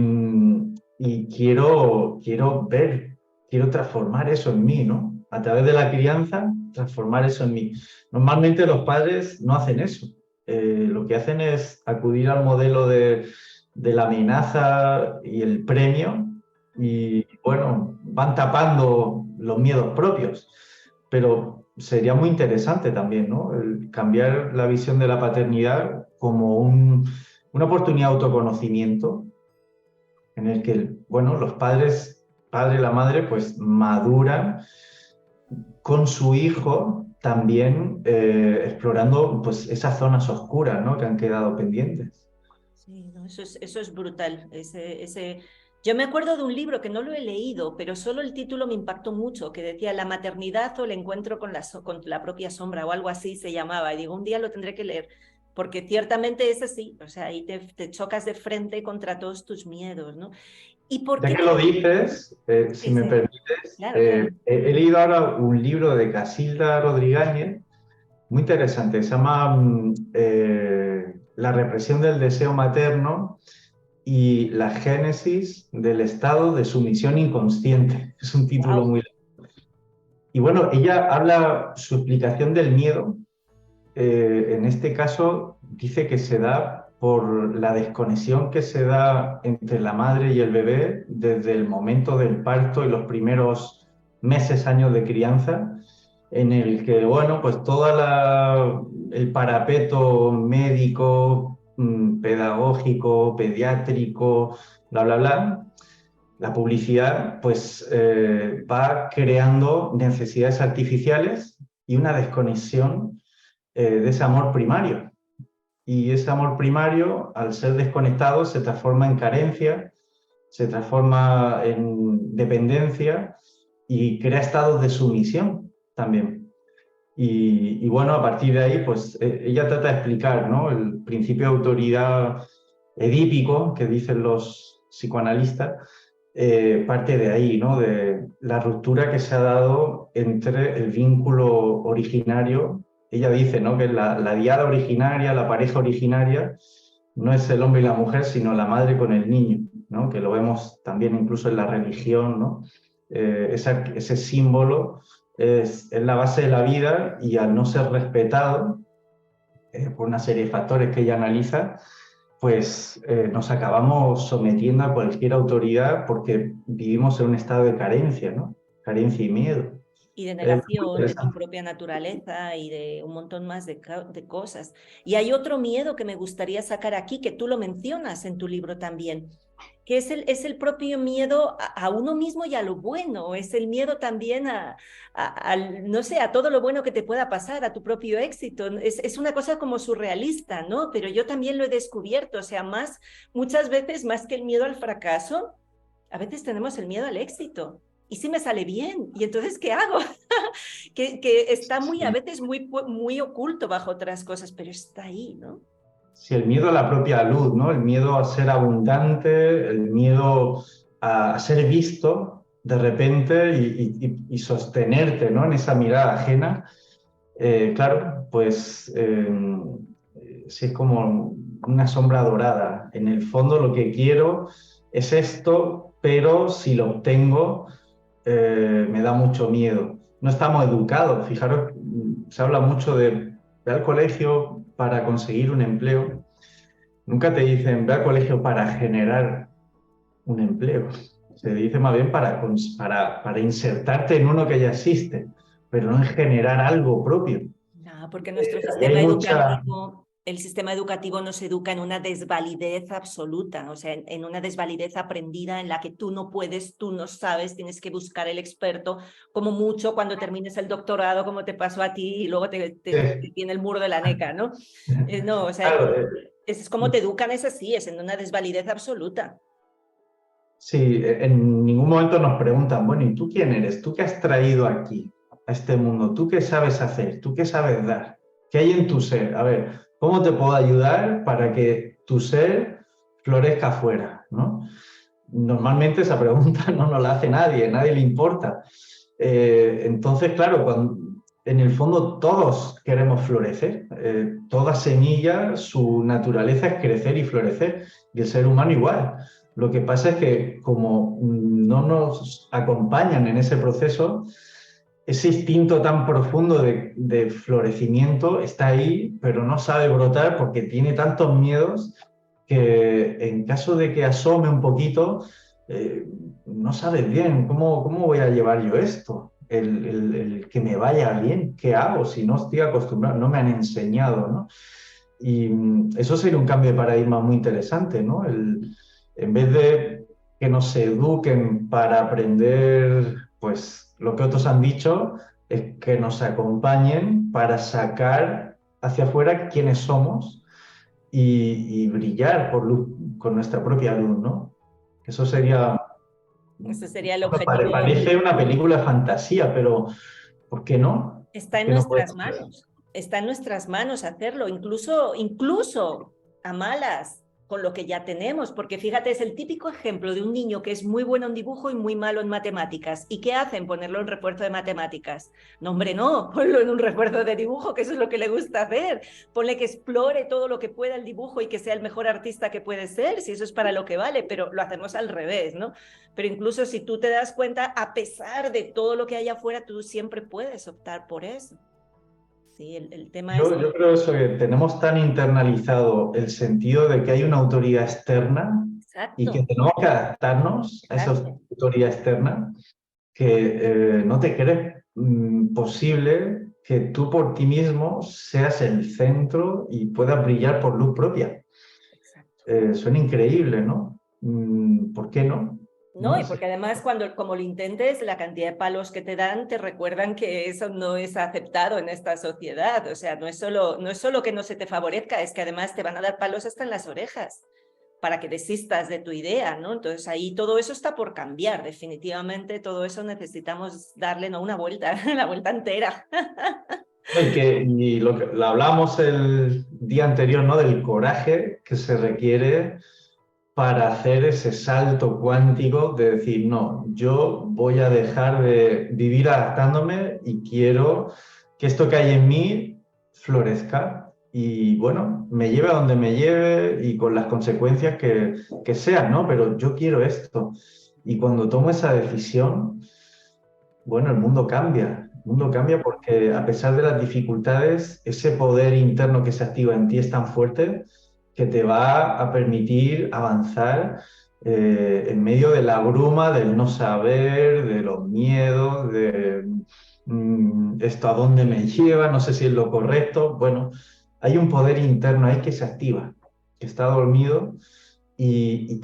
y quiero ver, quiero transformar eso en mí, ¿no? A través de la crianza, transformar eso en mí. Normalmente los padres no hacen eso. Lo que hacen es acudir al modelo de la amenaza y el premio y, bueno, van tapando los miedos propios. Pero sería muy interesante también, ¿no? El cambiar la visión de la paternidad como una oportunidad de autoconocimiento en el que, bueno, los padres, padre y la madre, pues maduran con su hijo también explorando pues esas zonas oscuras, ¿no? Que han quedado pendientes. sí, no, eso es brutal. Yo me acuerdo de un libro que no lo he leído, pero solo el título me impactó mucho, que decía La maternidad o el encuentro con la propia sombra o algo así se llamaba. Y digo, un día lo tendré que leer, porque ciertamente es así. O sea, ahí te chocas de frente contra todos tus miedos, ¿no? ¿Y por Ya qué que lo crees? dices, si Sí, me sí, permites, claro, claro. he leído ahora un libro de Casilda Rodríguez, muy interesante, se llama La represión del deseo materno y la génesis del estado de sumisión inconsciente. Es un título Wow. muy... Y bueno, ella habla su explicación del miedo. En este caso, dice que se da por la desconexión que se da entre la madre y el bebé desde el momento del parto y los primeros meses, años de crianza, en el que, bueno, pues el parapeto médico, pedagógico, pediátrico, bla, bla, bla, la publicidad, pues va creando necesidades artificiales y una desconexión de ese amor primario. Y ese amor primario, al ser desconectado, se transforma en carencia, se transforma en dependencia y crea estados de sumisión también. Y bueno, a partir de ahí, pues ella trata de explicar, ¿no? El principio de autoridad edípico que dicen los psicoanalistas, parte de ahí, ¿no? De la ruptura que se ha dado entre el vínculo originario. Ella dice, ¿no? Que la diada originaria, la pareja originaria, no es el hombre y la mujer, sino la madre con el niño, ¿no? Que lo vemos también incluso en la religión, ¿no? Ese símbolo es la base de la vida y al no ser respetado por una serie de factores que ella analiza, pues nos acabamos sometiendo a cualquier autoridad porque vivimos en un estado de carencia, ¿no? Carencia y miedo. Y de Muy negación de tu interesante. propia naturaleza y de un montón más de cosas. Y hay otro miedo que me gustaría sacar aquí, que tú lo mencionas en tu libro también, que es el propio miedo a uno mismo y a lo bueno, es el miedo también no sé, a todo lo bueno que te pueda pasar, a tu propio éxito. Es una cosa como surrealista, ¿no? Pero yo también lo he descubierto, o sea, muchas veces más que el miedo al fracaso, a veces tenemos el miedo al éxito. ¿Y si me sale bien? ¿Y entonces qué hago? que está a Sí. veces muy oculto bajo otras cosas, pero está ahí, ¿no? Sí, el miedo a la propia luz, ¿no? El miedo a ser abundante, el miedo a ser visto de repente y sostenerte, ¿no? En esa mirada ajena. Claro, pues sí, es como una sombra dorada. En el fondo lo que quiero es esto, pero si lo obtengo me da mucho miedo. No estamos educados. Fijaros, se habla mucho de ve al colegio para conseguir un empleo. Nunca te dicen ve al colegio para generar un empleo. Se dice más bien para insertarte en uno que ya existe, pero no en generar algo propio. No, porque nuestro Ahí hay sistema mucha... educativo, el sistema educativo nos educa en una desvalidez absoluta, o sea, en una desvalidez aprendida en la que tú no puedes, tú no sabes, tienes que buscar el experto, como mucho cuando termines el doctorado, como te pasó a ti, y luego te tiene el muro de la neca, ¿no? No, o sea, Claro, es como te educan, es así, es en una desvalidez absoluta. sí, en ningún momento nos preguntan, bueno, ¿y tú quién eres? ¿Tú qué has traído aquí, a este mundo? ¿Tú qué sabes hacer? ¿Tú qué sabes dar? ¿Qué hay en tu ser? A ver, ¿cómo te puedo ayudar para que tu ser florezca afuera? ¿No? Normalmente esa pregunta no nos la hace nadie, nadie le importa. Entonces, claro, en el fondo todos queremos florecer. Toda semilla, su naturaleza es crecer y florecer, y el ser humano igual. Lo que pasa es que como no nos acompañan en ese proceso, ese instinto tan profundo de florecimiento está ahí, pero no sabe brotar porque tiene tantos miedos que en caso de que asome un poquito, eh, no sabes bien cómo voy a llevar yo esto, el que me vaya bien, ¿qué hago si no estoy acostumbrado? No me han enseñado, ¿no? Y eso sería un cambio de paradigma muy interesante, ¿no? En vez de que nos eduquen para aprender, pues, lo que otros han dicho, es que nos acompañen para sacar hacia afuera quiénes somos y brillar por luz, con nuestra propia luz, ¿no? Eso sería, Ese sería el bueno, objetivo. parece una película de fantasía, pero ¿por qué no? Está ¿Por en qué no puede nuestras ser? manos, está en nuestras manos hacerlo, incluso a malas con lo que ya tenemos, porque fíjate, es el típico ejemplo de un niño que es muy bueno en dibujo y muy malo en matemáticas. ¿Y qué hacen? Ponerlo en refuerzo de matemáticas. No, hombre, no, ponlo en un refuerzo de dibujo, que eso es lo que le gusta hacer. Ponle que explore todo lo que pueda el dibujo y que sea el mejor artista que puede ser, si eso es para lo que vale, pero lo hacemos al revés, ¿no? Pero incluso si tú te das cuenta, a pesar de todo lo que hay afuera, tú siempre puedes optar por eso. Sí, el tema es Yo creo eso, que tenemos tan internalizado el sentido de que hay una autoridad externa y que exacto, tenemos que adaptarnos a esa exacto. autoridad externa que no te crees posible que tú por ti mismo seas el centro y puedas brillar por luz propia. Exacto. Suena increíble, ¿no? ¿Por qué no? No, ¿No? y porque además como lo intentes, la cantidad de palos que te dan te recuerdan que eso no es aceptado en esta sociedad. O sea, no es solo que no se te favorezca, es que además te van a dar palos hasta en las orejas para que desistas de tu idea, ¿no? Entonces ahí todo eso está por cambiar, definitivamente todo eso necesitamos darle, ¿no? Una vuelta, la vuelta entera. Y lo hablamos el día anterior, ¿no? Del coraje que se requiere para hacer ese salto cuántico de decir, no, yo voy a dejar de vivir adaptándome y quiero que esto que hay en mí florezca y bueno, me lleve a donde me lleve y con las consecuencias que sean, ¿no? Pero yo quiero esto. Y cuando tomo esa decisión, bueno, el mundo cambia. El mundo cambia porque a pesar de las dificultades, ese poder interno que se activa en ti es tan fuerte que te va a permitir avanzar en medio de la bruma, del no saber, de los miedos, de esto a dónde me lleva, no sé si es lo correcto. Bueno, hay un poder interno ahí que se activa, que está dormido y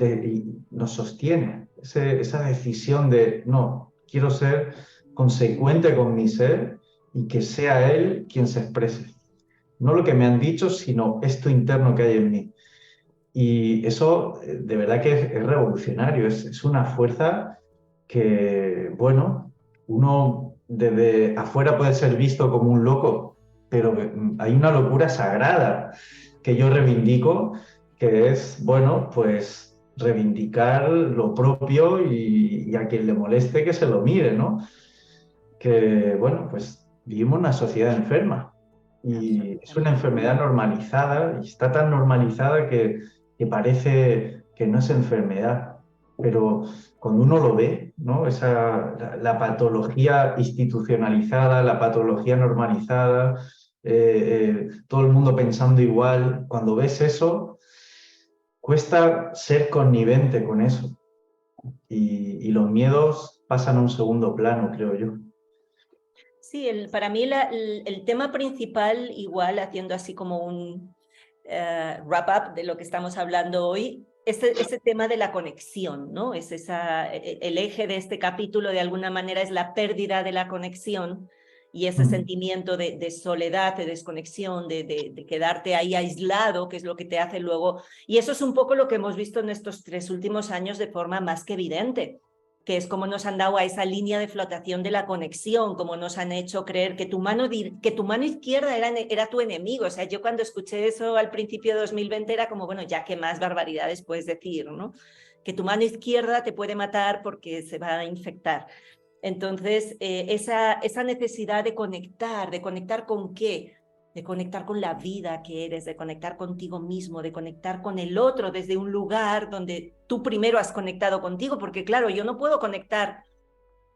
nos sostiene. Esa decisión de, no, quiero ser consecuente con mi ser y que sea él quien se exprese. No lo que me han dicho, sino esto interno que hay en mí. Y eso de verdad que es revolucionario, es una fuerza que, bueno, uno desde afuera puede ser visto como un loco, pero hay una locura sagrada que yo reivindico, que es, bueno, pues reivindicar lo propio y a quien le moleste que se lo mire, ¿no? Que, bueno, pues vivimos una sociedad enferma y es una Absolutamente. enfermedad normalizada y está tan normalizada que parece que no es enfermedad, pero cuando uno lo ve, ¿no? La patología institucionalizada, la patología normalizada, todo el mundo pensando igual, cuando ves eso, cuesta ser connivente con eso y los miedos pasan a un segundo plano, creo yo. Sí, para mí el tema principal, igual haciendo así como un wrap-up de lo que estamos hablando hoy, ese tema de la conexión, ¿no? El eje de este capítulo de alguna manera es la pérdida de la conexión y ese Mm. sentimiento de soledad, de desconexión, de quedarte ahí aislado, que es lo que te hace luego. Y eso es un poco lo que hemos visto en estos 3 últimos años de forma más que evidente, que es como nos han dado a esa línea de flotación de la conexión, como nos han hecho creer que que tu mano izquierda era tu enemigo. O sea, yo cuando escuché eso al principio de 2020 era como, bueno, ya qué más barbaridades puedes decir, ¿no? Que tu mano izquierda te puede matar porque se va a infectar. Entonces, esa necesidad ¿de conectar con qué? De conectar con la vida que eres, de conectar contigo mismo, de conectar con el otro desde un lugar donde tú primero has conectado contigo, porque claro, yo no puedo conectar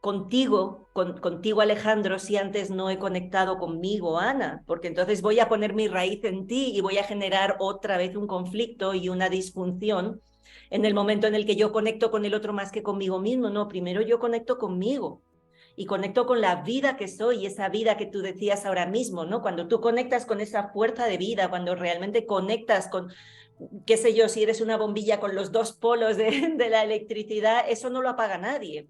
contigo Alejandro, si antes no he conectado conmigo, Ana, porque entonces voy a poner mi raíz en ti y voy a generar otra vez un conflicto y una disfunción en el momento en el que yo conecto con el otro más que conmigo mismo. No, primero yo conecto conmigo y conecto con la vida que soy, esa vida que tú decías ahora mismo, ¿no? Cuando tú conectas con esa fuerza de vida, cuando realmente conectas con, qué sé yo, si eres una bombilla con los dos polos de la electricidad, eso no lo apaga nadie,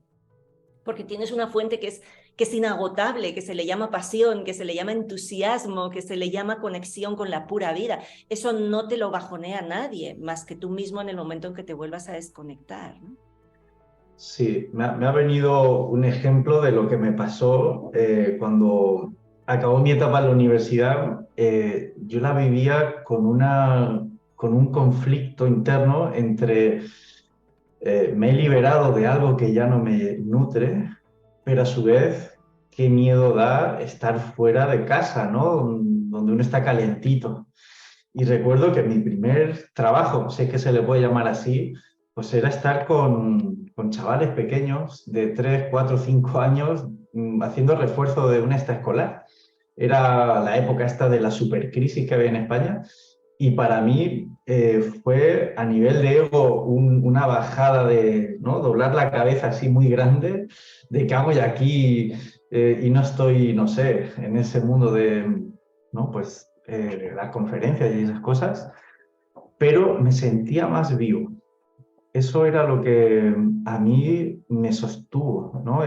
porque tienes una fuente que es inagotable, que se le llama pasión, que se le llama entusiasmo, que se le llama conexión con la pura vida. Eso no te lo bajonea nadie, más que tú mismo en el momento en que te vuelvas a desconectar, ¿no? Sí, me ha venido un ejemplo de lo que me pasó cuando acabó mi etapa en la universidad. Yo la vivía con un conflicto interno entre me he liberado de algo que ya no me nutre, pero a su vez, qué miedo da estar fuera de casa, ¿no? Donde uno está calentito. Y recuerdo que mi primer trabajo, sé que se le puede llamar así, pues era estar con chavales pequeños de 3, 4, 5 años haciendo refuerzo de una extraescolar. Era la época esta de la supercrisis que había en España y para mí fue a nivel de ego una bajada de, ¿no? Doblar la cabeza así muy grande de que hago ya aquí y no estoy, no sé, en ese mundo de, ¿no? Pues las conferencias y esas cosas, pero me sentía más vivo. Eso era lo que a mí me sostuvo, ¿no?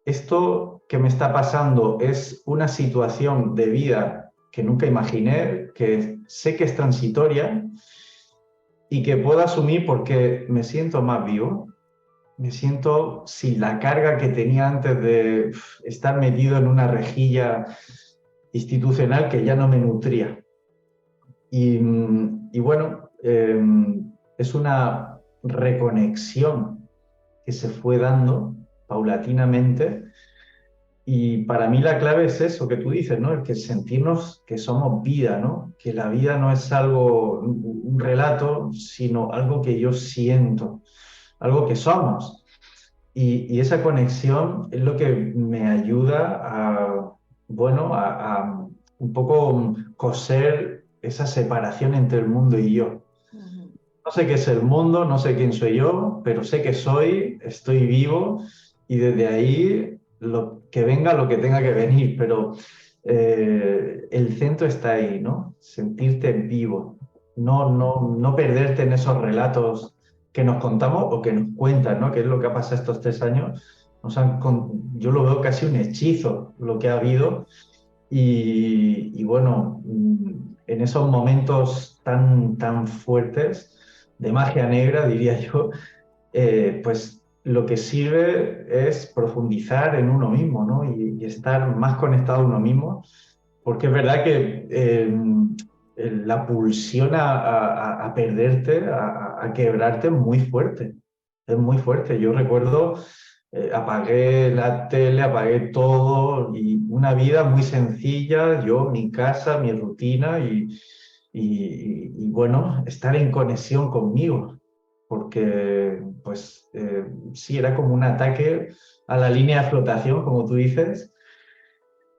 Esto que me está pasando es una situación de vida que nunca imaginé, que sé que es transitoria y que puedo asumir porque me siento más vivo, me siento sin la carga que tenía antes de estar metido en una rejilla institucional que ya no me nutría. Y bueno, es una reconexión que se fue dando paulatinamente. Y para mí la clave es eso que tú dices, ¿no? El que sentirnos que somos vida, ¿no? Que la vida no es algo, un relato, sino algo que yo siento, algo que somos. Y esa conexión es lo que me ayuda a, bueno, a un poco coser esa separación entre el mundo y yo. Ujú. No sé qué es el mundo, no sé quién soy yo, pero sé que soy, estoy vivo y desde ahí lo que venga, lo que tenga que venir, pero el centro está ahí, ¿no? Sentirte vivo, no perderte en esos relatos que nos contamos o que nos cuentan, ¿no? Que es lo que ha pasado estos 3 años. Yo lo veo casi un hechizo lo que ha habido y bueno, en esos momentos tan fuertes de magia negra, diría yo, pues lo que sirve es profundizar en uno mismo, ¿no? Y estar más conectado a uno mismo, porque es verdad que la pulsión a perderte, a quebrarte es muy fuerte. Yo recuerdo, apagué la tele, apagué todo y una vida muy sencilla, yo, mi casa, mi rutina y bueno, estar en conexión conmigo, porque pues sí, era como un ataque a la línea de flotación, como tú dices,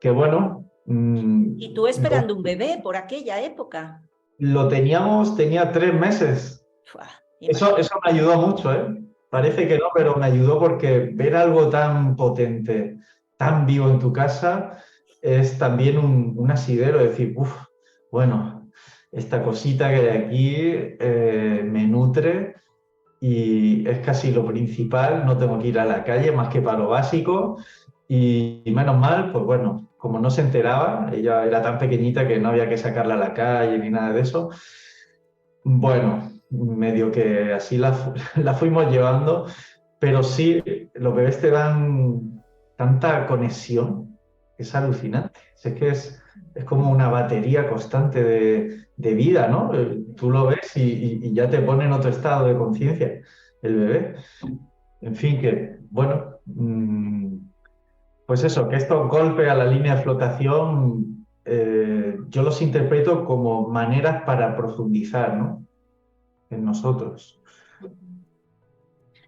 que bueno, Y tú esperando un bebé por aquella época. lo teníamos, tenía 3 meses. Fua, Eso me ayudó mucho, ¿eh? Parece que no, pero me ayudó porque ver algo tan potente, tan vivo en tu casa, es también un asidero, decir, uff, bueno, esta cosita que hay aquí me nutre y es casi lo principal, no tengo que ir a la calle más que para lo básico y menos mal, pues bueno, como no se enteraba, ella era tan pequeñita que no había que sacarla a la calle ni nada de eso. Bueno, medio que así la fuimos llevando, pero sí, los bebés te dan tanta conexión, es alucinante. Es que es como una batería constante de vida, ¿no? Tú lo ves y ya te pone en otro estado de conciencia el bebé. En fin, que bueno, pues eso, que estos golpes a la línea de flotación, yo los interpreto como maneras para profundizar, ¿no? En nosotros.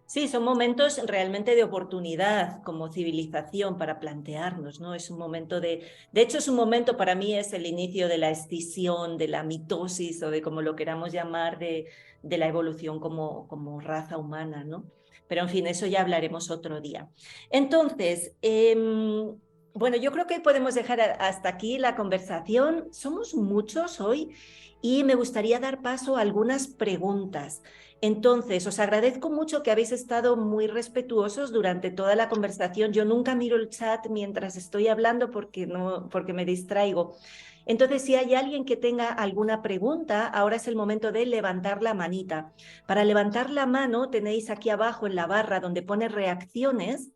Sí, son momentos realmente de oportunidad como civilización para plantearnos, ¿no? Es un momento de hecho es un momento, para mí es el inicio de la escisión, de la mitosis o de como lo queramos llamar, de la evolución como raza humana, ¿no? Pero en fin, eso ya hablaremos otro día. Entonces, bueno, yo creo que podemos dejar hasta aquí la conversación. Somos muchos hoy y me gustaría dar paso a algunas preguntas. Entonces, os agradezco mucho que habéis estado muy respetuosos durante toda la conversación. Yo nunca miro el chat mientras estoy hablando porque me distraigo. Entonces, si hay alguien que tenga alguna pregunta, ahora es el momento de levantar la manita. Para levantar la mano, tenéis aquí abajo en la barra donde pone reacciones,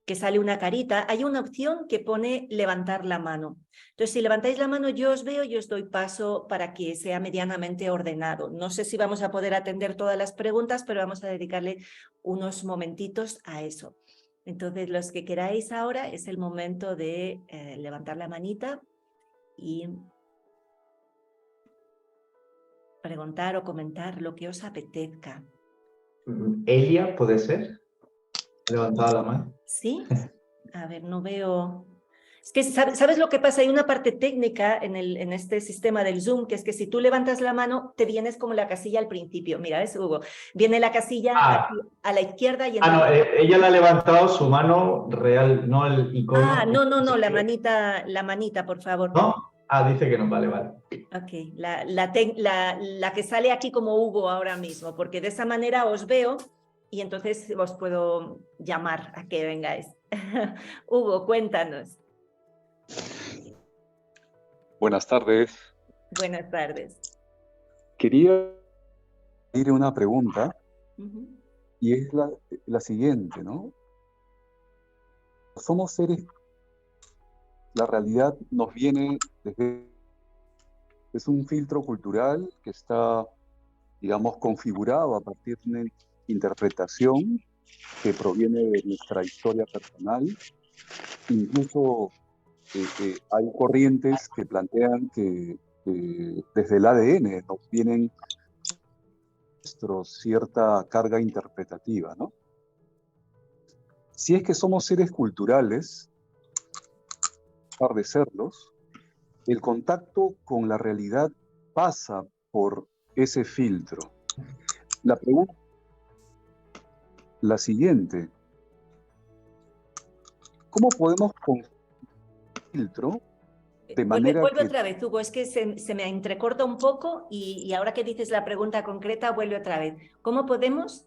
que sale una carita, hay una opción que pone levantar la mano. Entonces, si levantáis la mano, yo os veo y os doy paso para que sea medianamente ordenado. No sé si vamos a poder atender todas las preguntas, pero vamos a dedicarle unos momentitos a eso. Entonces, los que queráis ahora es el momento de levantar la manita y preguntar o comentar lo que os apetezca. Elia, ¿puede ser? Ha levantado la mano. ¿Sí? A ver, no veo. Es que, ¿sabes lo que pasa? Hay una parte técnica en este sistema del Zoom, que es que si tú levantas la mano, te vienes como la casilla al principio. Mira, ¿ves, Hugo? Viene la casilla aquí Ah, a la izquierda y no, entonces... ella le ha levantado su mano real, no el Ah, icono. no, la manita, por favor. ¿No? Ah, dice que no, vale, vale. Ok, la que sale aquí como Hugo ahora mismo, porque de esa manera os veo y entonces os puedo llamar a que vengáis. Hugo, cuéntanos. Buenas tardes. Buenas tardes. Quería ir a una pregunta Uh-huh. y es la siguiente, ¿no? Somos seres, la realidad nos viene desde, es un filtro cultural que está digamos, configurado a partir de una interpretación que proviene de nuestra historia personal. Incluso hay corrientes que plantean que desde el ADN nos vienen cierta carga interpretativa, ¿no? Si es que somos seres culturales, a pesar de serlos, el contacto con la realidad pasa por ese filtro. La pregunta es la siguiente: ¿cómo podemos con filtro de manera Vuelve que otra vez, Hugo, es que se me entrecorta un poco y ahora que dices la pregunta concreta, vuelve otra vez. ¿Cómo podemos?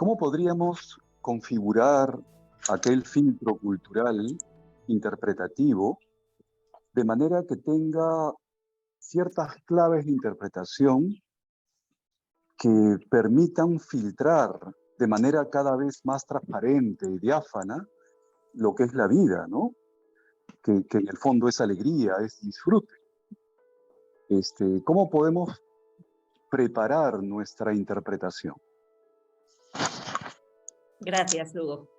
cómo podríamos configurar aquel filtro cultural interpretativo de manera que tenga ciertas claves de interpretación que permitan filtrar de manera cada vez más transparente y diáfana lo que es la vida, ¿no? Que en el fondo es alegría, es disfrute. ¿Cómo podemos preparar nuestra interpretación? Gracias, Hugo.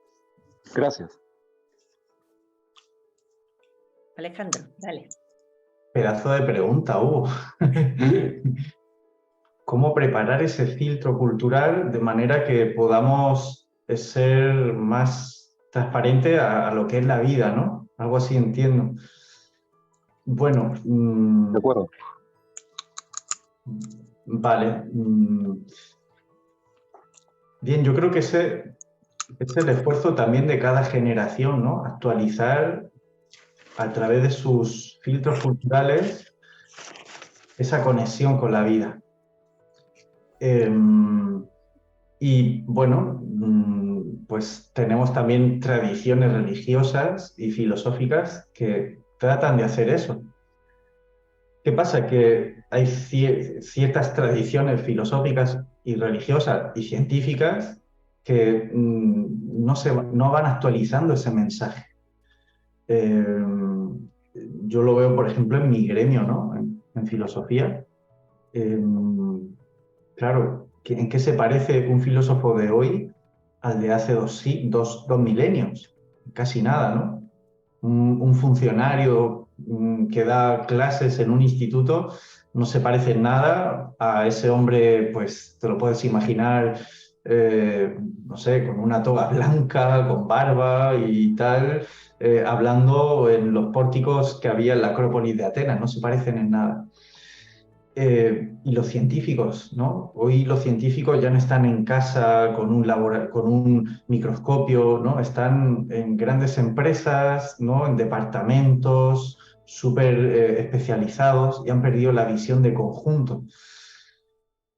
Gracias. Alejandro, dale. Pedazo de pregunta, Hugo. ¿Cómo preparar ese filtro cultural de manera que podamos ser más transparente a lo que es la vida, ¿no? Algo así entiendo. Bueno, De acuerdo. vale. Bien, yo creo que ese es el esfuerzo también de cada generación, ¿no? Actualizar a través de sus filtros culturales esa conexión con la vida. Y bueno, pues tenemos también tradiciones religiosas y filosóficas que tratan de hacer eso. ¿Qué pasa? Que hay ciertas tradiciones filosóficas y religiosas y científicas que no van actualizando ese mensaje. Yo lo veo, por ejemplo, en mi gremio, ¿no? En filosofía. Claro, ¿en qué se parece un filósofo de hoy al de hace dos milenios? Casi nada, ¿no? Un funcionario que da clases en un instituto no se parece en nada a ese hombre, pues te lo puedes imaginar, no sé, con una toga blanca, con barba y tal, hablando en los pórticos que había en la Acrópolis de Atenas, no se parecen en nada. Y los científicos, ¿no? Hoy los científicos ya no están en casa con un microscopio, ¿no? Están en grandes empresas, ¿no? En departamentos súper especializados y han perdido la visión de conjunto.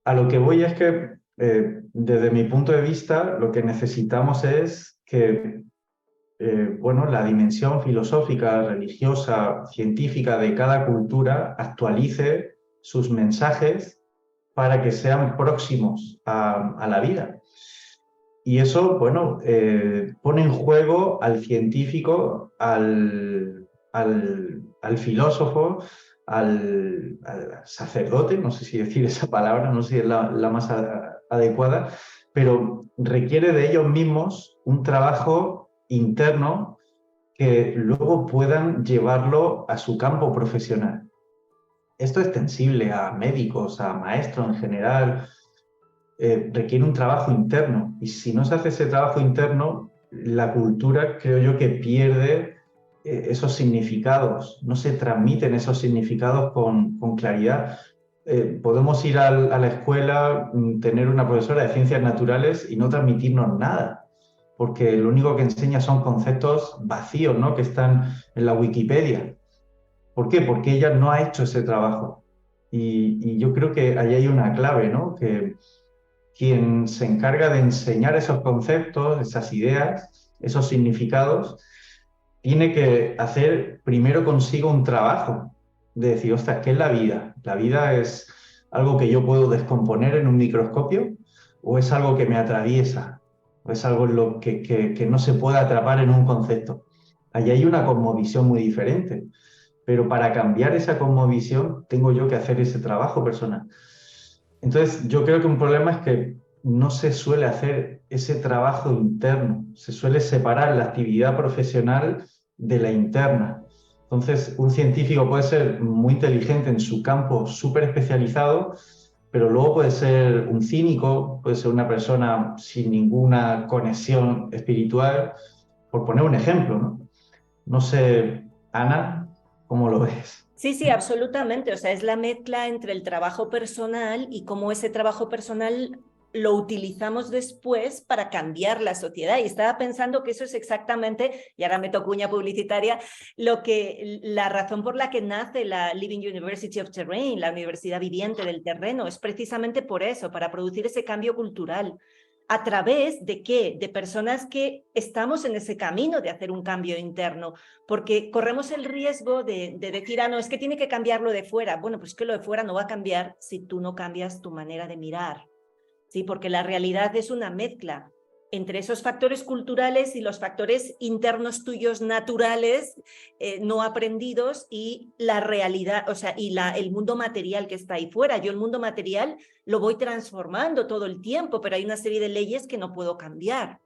A lo que voy es que, desde mi punto de vista, lo que necesitamos es que bueno, la dimensión filosófica, religiosa, científica de cada cultura actualice sus mensajes para que sean próximos a la vida. Y eso, bueno, pone en juego al científico, al filósofo, al sacerdote, no sé si decir esa palabra, no sé si es la más adecuada, pero requiere de ellos mismos un trabajo interno que luego puedan llevarlo a su campo profesional. Esto es extensible a médicos, a maestros en general, requiere un trabajo interno y si no se hace ese trabajo interno, la cultura creo yo que pierde esos significados, no se transmiten esos significados con claridad. Podemos ir a la escuela, tener una profesora de ciencias naturales y no transmitirnos nada, porque lo único que enseña son conceptos vacíos, ¿no? Que están en la Wikipedia. ¿Por qué? Porque ella no ha hecho ese trabajo. Y yo creo que ahí hay una clave, ¿no? Que quien se encarga de enseñar esos conceptos, esas ideas, esos significados, tiene que hacer primero consigo un trabajo de decir, ostras, ¿qué es la vida? ¿La vida es algo que yo puedo descomponer en un microscopio o es algo que me atraviesa? ¿O es algo que no se puede atrapar en un concepto? Allí hay una cosmovisión muy diferente, pero para cambiar esa cosmovisión tengo yo que hacer ese trabajo personal. Entonces, yo creo que un problema es que no se suele hacer ese trabajo interno, se suele separar la actividad profesional de la interna. Entonces, un científico puede ser muy inteligente en su campo súper especializado, pero luego puede ser un cínico, puede ser una persona sin ninguna conexión espiritual, por poner un ejemplo, ¿no? No sé, Ana, ¿cómo lo ves? Sí, sí, absolutamente. O sea, es la mezcla entre el trabajo personal y cómo ese trabajo personal lo utilizamos después para cambiar la sociedad. Y estaba pensando que eso es exactamente, y ahora meto cuña publicitaria, la razón por la que nace la Living University of Terrain, la Universidad Viviente del Terreno, es precisamente por eso, para producir ese cambio cultural. ¿A través de qué? De personas que estamos en ese camino de hacer un cambio interno, porque corremos el riesgo de decir, no, es que tiene que cambiar lo de fuera. Bueno, pues que lo de fuera no va a cambiar si tú no cambias tu manera de mirar, ¿sí? Porque la realidad es una mezcla entre esos factores culturales y los factores internos tuyos naturales, no aprendidos, y la realidad, o sea, y el mundo material que está ahí fuera. Yo el mundo material lo voy transformando todo el tiempo, pero hay una serie de leyes que no puedo cambiar,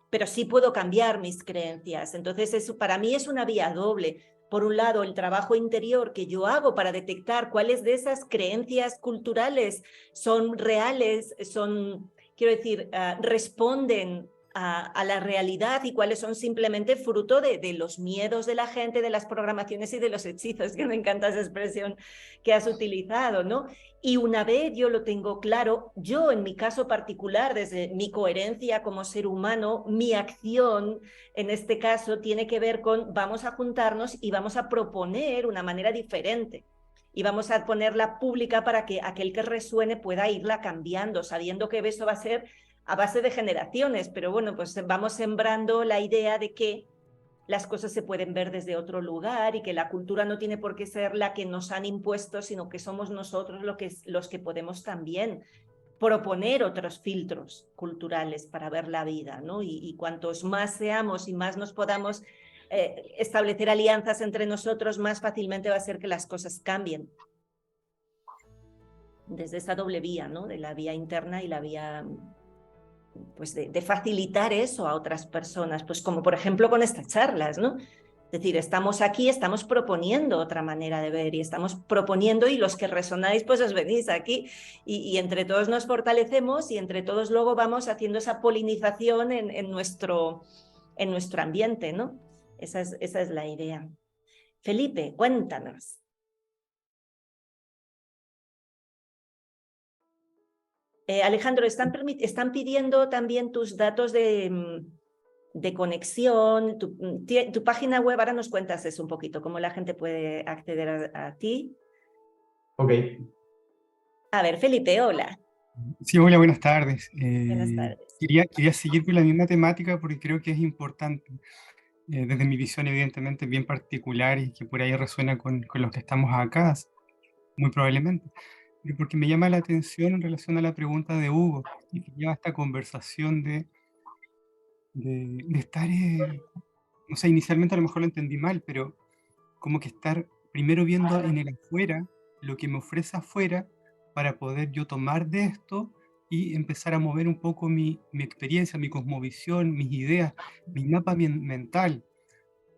pero sí puedo cambiar mis creencias. Entonces, eso para mí es una vía doble. Por un lado, el trabajo interior que yo hago para detectar cuáles de esas creencias culturales son reales, quiero decir, responden a la realidad, y cuáles son simplemente fruto de los miedos de la gente, de las programaciones y de los hechizos, que me encanta esa expresión que has utilizado, ¿no? Y una vez yo lo tengo claro, yo en mi caso particular, desde mi coherencia como ser humano, mi acción en este caso tiene que ver con vamos a juntarnos y vamos a proponer una manera diferente. Y vamos a ponerla pública para que aquel que resuene pueda irla cambiando, sabiendo que eso va a ser a base de generaciones. Pero bueno, pues vamos sembrando la idea de que las cosas se pueden ver desde otro lugar y que la cultura no tiene por qué ser la que nos han impuesto, sino que somos nosotros los que podemos también proponer otros filtros culturales para ver la vida, ¿no? Y cuantos más seamos y más nos podamos establecer alianzas entre nosotros, más fácilmente va a ser que las cosas cambien. Desde esa doble vía, ¿no? De la vía interna y la vía, pues de facilitar eso a otras personas, pues como por ejemplo con estas charlas, ¿no? Es decir, estamos aquí, estamos proponiendo otra manera de ver y estamos proponiendo, y los que resonáis, pues os venís aquí y entre todos nos fortalecemos y entre todos luego vamos haciendo esa polinización en nuestro ambiente, ¿no? Esa es la idea. Felipe, cuéntanos. Alejandro, están pidiendo también tus datos de conexión, tu página web. Ahora nos cuentas eso un poquito, cómo la gente puede acceder a ti. Ok. A ver, Felipe, hola. Sí, hola, buenas tardes. Buenas tardes. Quería seguir con la misma temática porque creo que es importante, desde mi visión evidentemente bien particular y que por ahí resuena con los que estamos acá, muy probablemente, pero porque me llama la atención en relación a la pregunta de Hugo y que lleva esta conversación de estar, no sé, inicialmente a lo mejor lo entendí mal, pero como que estar primero viendo en el afuera lo que me ofrece afuera para poder yo tomar de esto y empezar a mover un poco mi experiencia, mi cosmovisión, mis ideas, mi mapa mental.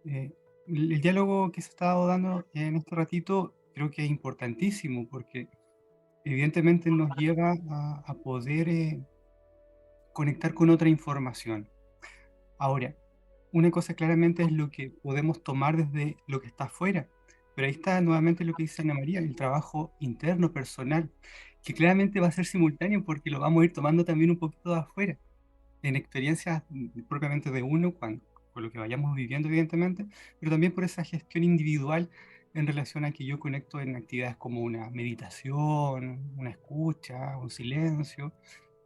Eh, el diálogo que se ha estado dando en este ratito creo que es importantísimo porque evidentemente nos lleva a poder conectar con otra información. Ahora, una cosa claramente es lo que podemos tomar desde lo que está afuera, pero ahí está nuevamente lo que dice Ana María, el trabajo interno, personal, que claramente va a ser simultáneo porque lo vamos a ir tomando también un poquito de afuera, en experiencias propiamente de uno, con lo que vayamos viviendo evidentemente, pero también por esa gestión individual en relación a que yo conecto en actividades como una meditación, una escucha, un silencio,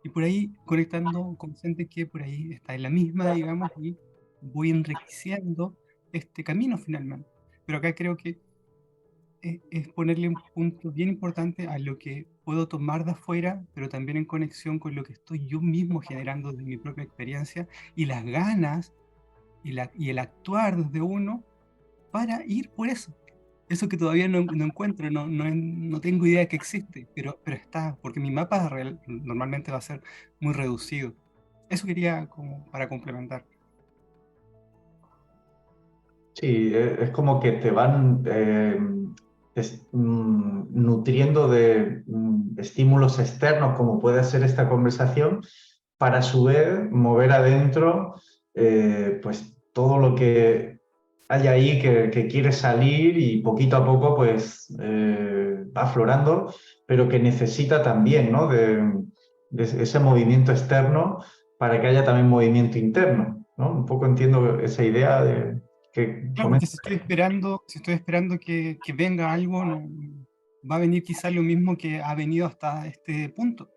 y por ahí conectando con gente que por ahí está en la misma, digamos, y voy enriqueciendo este camino finalmente. Pero acá creo que es ponerle un punto bien importante a lo que puedo tomar de afuera, pero también en conexión con lo que estoy yo mismo generando de mi propia experiencia y las ganas y el actuar desde uno para ir por eso. eso que todavía no encuentro, no tengo idea que existe, pero está, porque mi mapa real normalmente va a ser muy reducido. Eso quería como para complementar. Sí, es como que te van nutriendo de estímulos externos, como puede ser esta conversación, para a su vez mover adentro pues todo lo que hay ahí que quiere salir y poquito a poco pues va aflorando, pero que necesita también, ¿no? de ese movimiento externo para que haya también movimiento interno, ¿no? Un poco entiendo esa idea de que Claro, porque comenta. si estoy esperando que venga algo, va a venir quizá lo mismo que ha venido hasta este punto.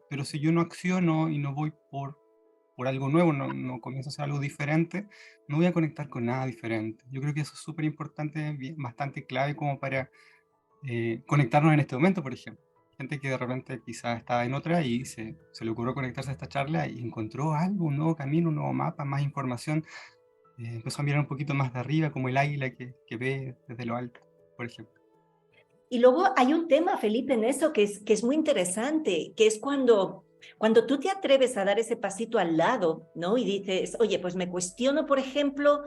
Pero si yo no acciono y no voy por algo nuevo, no comienzo a hacer algo diferente, no voy a conectar con nada diferente. Yo creo que eso es súper importante, bastante clave como para conectarnos en este momento, por ejemplo. Gente que de repente quizás estaba en otra y se le ocurrió conectarse a esta charla y encontró algo, un nuevo camino, un nuevo mapa, más información. Empezó a mirar un poquito más de arriba, como el águila que ve desde lo alto, por ejemplo. Y luego hay un tema, Felipe, en eso que es muy interesante, que es cuando tú te atreves a dar ese pasito al lado, ¿no? Y dices, oye, pues me cuestiono, por ejemplo,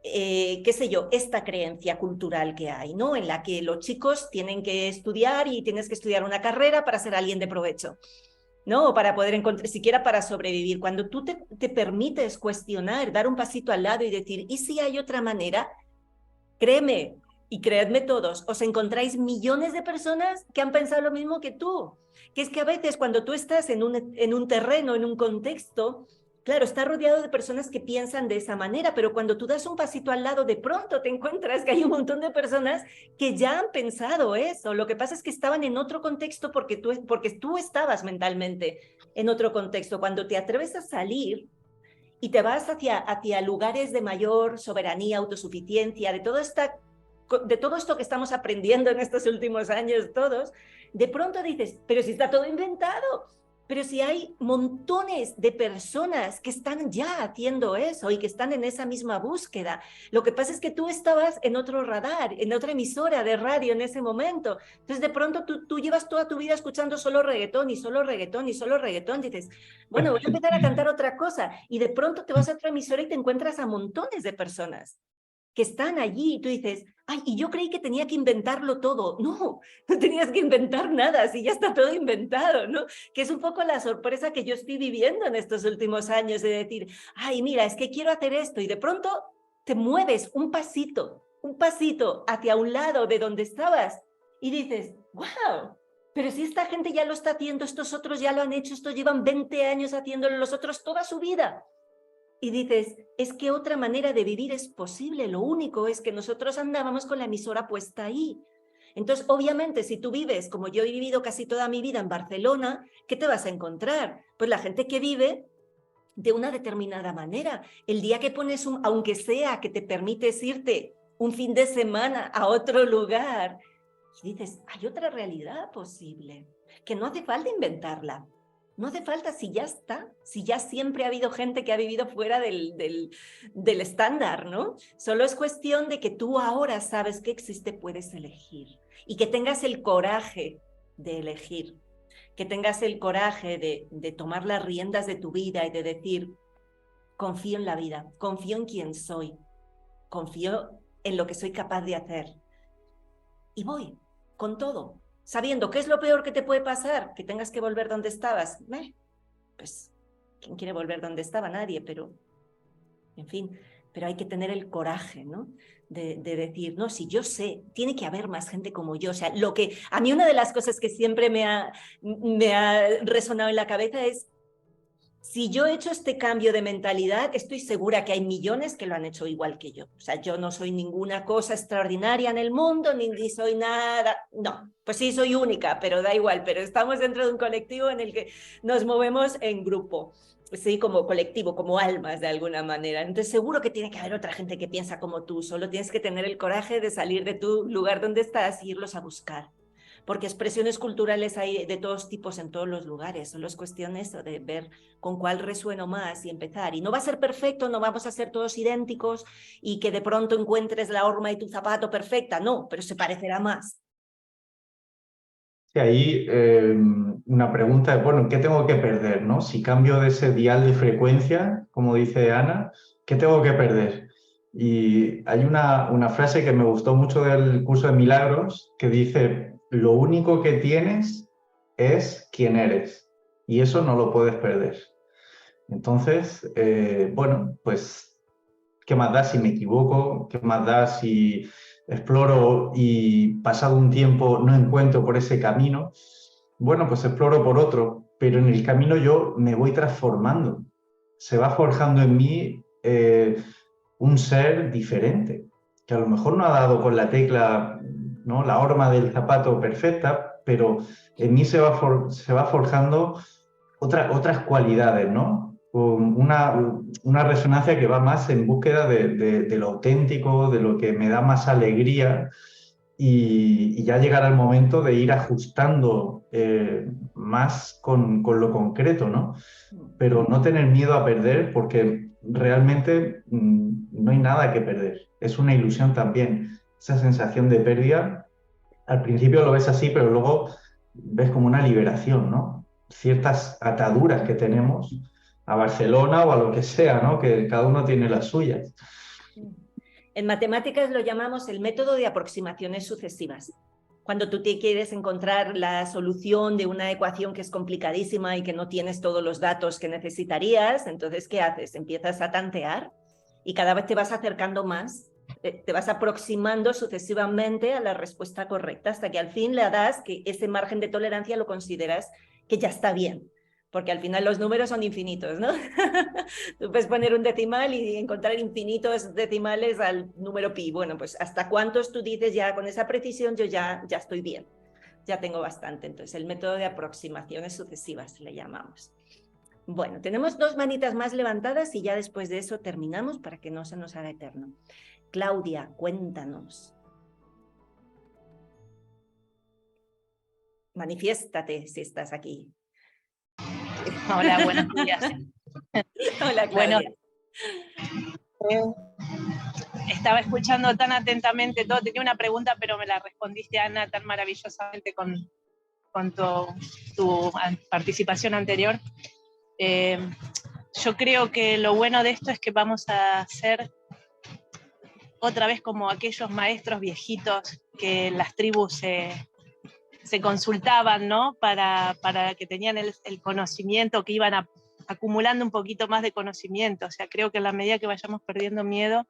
qué sé yo, esta creencia cultural que hay, ¿no? En la que los chicos tienen que estudiar y tienes que estudiar una carrera para ser alguien de provecho, ¿no? O para poder encontrar, siquiera para sobrevivir. Cuando tú te permites cuestionar, dar un pasito al lado y decir, ¿y si hay otra manera? Créeme, y creedme todos, os encontráis millones de personas que han pensado lo mismo que tú. Que es que a veces cuando tú estás en un terreno, en un contexto, claro, estás rodeado de personas que piensan de esa manera, pero cuando tú das un pasito al lado, de pronto te encuentras que hay un montón de personas que ya han pensado eso. Lo que pasa es que estaban en otro contexto porque tú estabas mentalmente en otro contexto. Cuando te atreves a salir y te vas hacia lugares de mayor soberanía, autosuficiencia, de todo esto que estamos aprendiendo en estos últimos años todos, de pronto dices, pero si está todo inventado, pero si hay montones de personas que están ya haciendo eso y que están en esa misma búsqueda. Lo que pasa es que tú estabas en otro radar, en otra emisora de radio en ese momento. Entonces de pronto tú llevas toda tu vida escuchando solo reggaetón y solo reggaetón y solo reggaetón. Dices, bueno, voy a empezar a cantar otra cosa. Y de pronto te vas a otra emisora y te encuentras a montones de personas que están allí y tú dices, ay, y yo creí que tenía que inventarlo todo. No, no tenías que inventar nada, si ya está todo inventado, ¿no? Que es un poco la sorpresa que yo estoy viviendo en estos últimos años de decir, ay, mira, es que quiero hacer esto y de pronto te mueves un pasito hacia un lado de donde estabas y dices, wow, pero si esta gente ya lo está haciendo, estos otros ya lo han hecho, estos llevan 20 años haciéndolo, los otros toda su vida. Y dices, es que otra manera de vivir es posible, lo único es que nosotros andábamos con la emisora puesta ahí. Entonces, obviamente, si tú vives, como yo he vivido casi toda mi vida en Barcelona, ¿qué te vas a encontrar? Pues la gente que vive de una determinada manera. El día que pones aunque sea que te permites irte un fin de semana a otro lugar, y dices, hay otra realidad posible, que no hace falta inventarla. No hace falta, si ya está, si ya siempre ha habido gente que ha vivido fuera del estándar, ¿no? Solo es cuestión de que tú ahora sabes que existe, puedes elegir y que tengas el coraje de elegir, que tengas el coraje de tomar las riendas de tu vida y de decir, confío en la vida, confío en quién soy, confío en lo que soy capaz de hacer y voy con todo. Sabiendo qué es lo peor que te puede pasar, que tengas que volver donde estabas. Pues, ¿quién quiere volver donde estaba? Nadie, pero, en fin, pero hay que tener el coraje, ¿no? De decir, no, si yo sé, tiene que haber más gente como yo. O sea, a mí una de las cosas que siempre me ha resonado en la cabeza es, si yo he hecho este cambio de mentalidad, estoy segura que hay millones que lo han hecho igual que yo. O sea, yo no soy ninguna cosa extraordinaria en el mundo, ni soy nada. No, pues sí, soy única, pero da igual. Pero estamos dentro de un colectivo en el que nos movemos en grupo, sí, como colectivo, como almas de alguna manera. Entonces, seguro que tiene que haber otra gente que piensa como tú. Solo tienes que tener el coraje de salir de tu lugar donde estás y irlos a buscar. porque expresiones culturales hay de todos tipos en todos los lugares, solo es cuestión eso, de ver con cuál resueno más y empezar. Y no va a ser perfecto, no vamos a ser todos idénticos y que de pronto encuentres la horma de tu zapato perfecta, no, pero se parecerá más. Y ahí una pregunta es, bueno, ¿qué tengo que perder, no? Si cambio de ese dial de frecuencia, como dice Ana, ¿qué tengo que perder? Y hay una frase que me gustó mucho del curso de Milagros que dice, lo único que tienes es quién eres y eso no lo puedes perder. Entonces, bueno, pues, ¿qué más da si me equivoco? ¿Qué más da si exploro y pasado un tiempo no encuentro por ese camino? Bueno, pues exploro por otro, pero en el camino yo me voy transformando. Se va forjando en mí un ser diferente, que a lo mejor no ha dado con la tecla, ¿no?, la horma del zapato perfecta, pero en mí se va forjando otras cualidades, ¿no? Una resonancia que va más en búsqueda de lo auténtico, de lo que me da más alegría y ya llegará el momento de ir ajustando más con lo concreto, ¿no? Pero no tener miedo a perder porque realmente no hay nada que perder. Es una ilusión también. Esa sensación de pérdida, al principio lo ves así, pero luego ves como una liberación, ¿no? Ciertas ataduras que tenemos a Barcelona o a lo que sea, ¿no? Que cada uno tiene las suyas. En matemáticas lo llamamos el método de aproximaciones sucesivas. Cuando tú te quieres encontrar la solución de una ecuación que es complicadísima y que no tienes todos los datos que necesitarías, entonces, ¿qué haces? Empiezas a tantear y cada vez te vas acercando más, te vas aproximando sucesivamente a la respuesta correcta hasta que al fin le das que ese margen de tolerancia lo consideras que ya está bien. Porque al final los números son infinitos, ¿no? Tú puedes poner un decimal y encontrar infinitos decimales al número pi. Bueno, pues hasta cuántos tú dices ya con esa precisión yo ya estoy bien, ya tengo bastante. Entonces el método de aproximaciones sucesivas le llamamos. Bueno, tenemos 2 manitas más levantadas y ya después de eso terminamos para que no se nos haga eterno. Claudia, cuéntanos. Manifiéstate si estás aquí. Hola, buenos días. Hola, Bueno, Claudia. estaba escuchando tan atentamente todo. Tenía una pregunta, pero me la respondiste, Ana, tan maravillosamente con tu participación anterior. Yo creo que lo bueno de esto es que vamos a ser otra vez como aquellos maestros viejitos que en las tribus se consultaban, ¿no? Para que tenían el conocimiento, que iban acumulando un poquito más de conocimiento. O sea, creo que en la medida que vayamos perdiendo miedo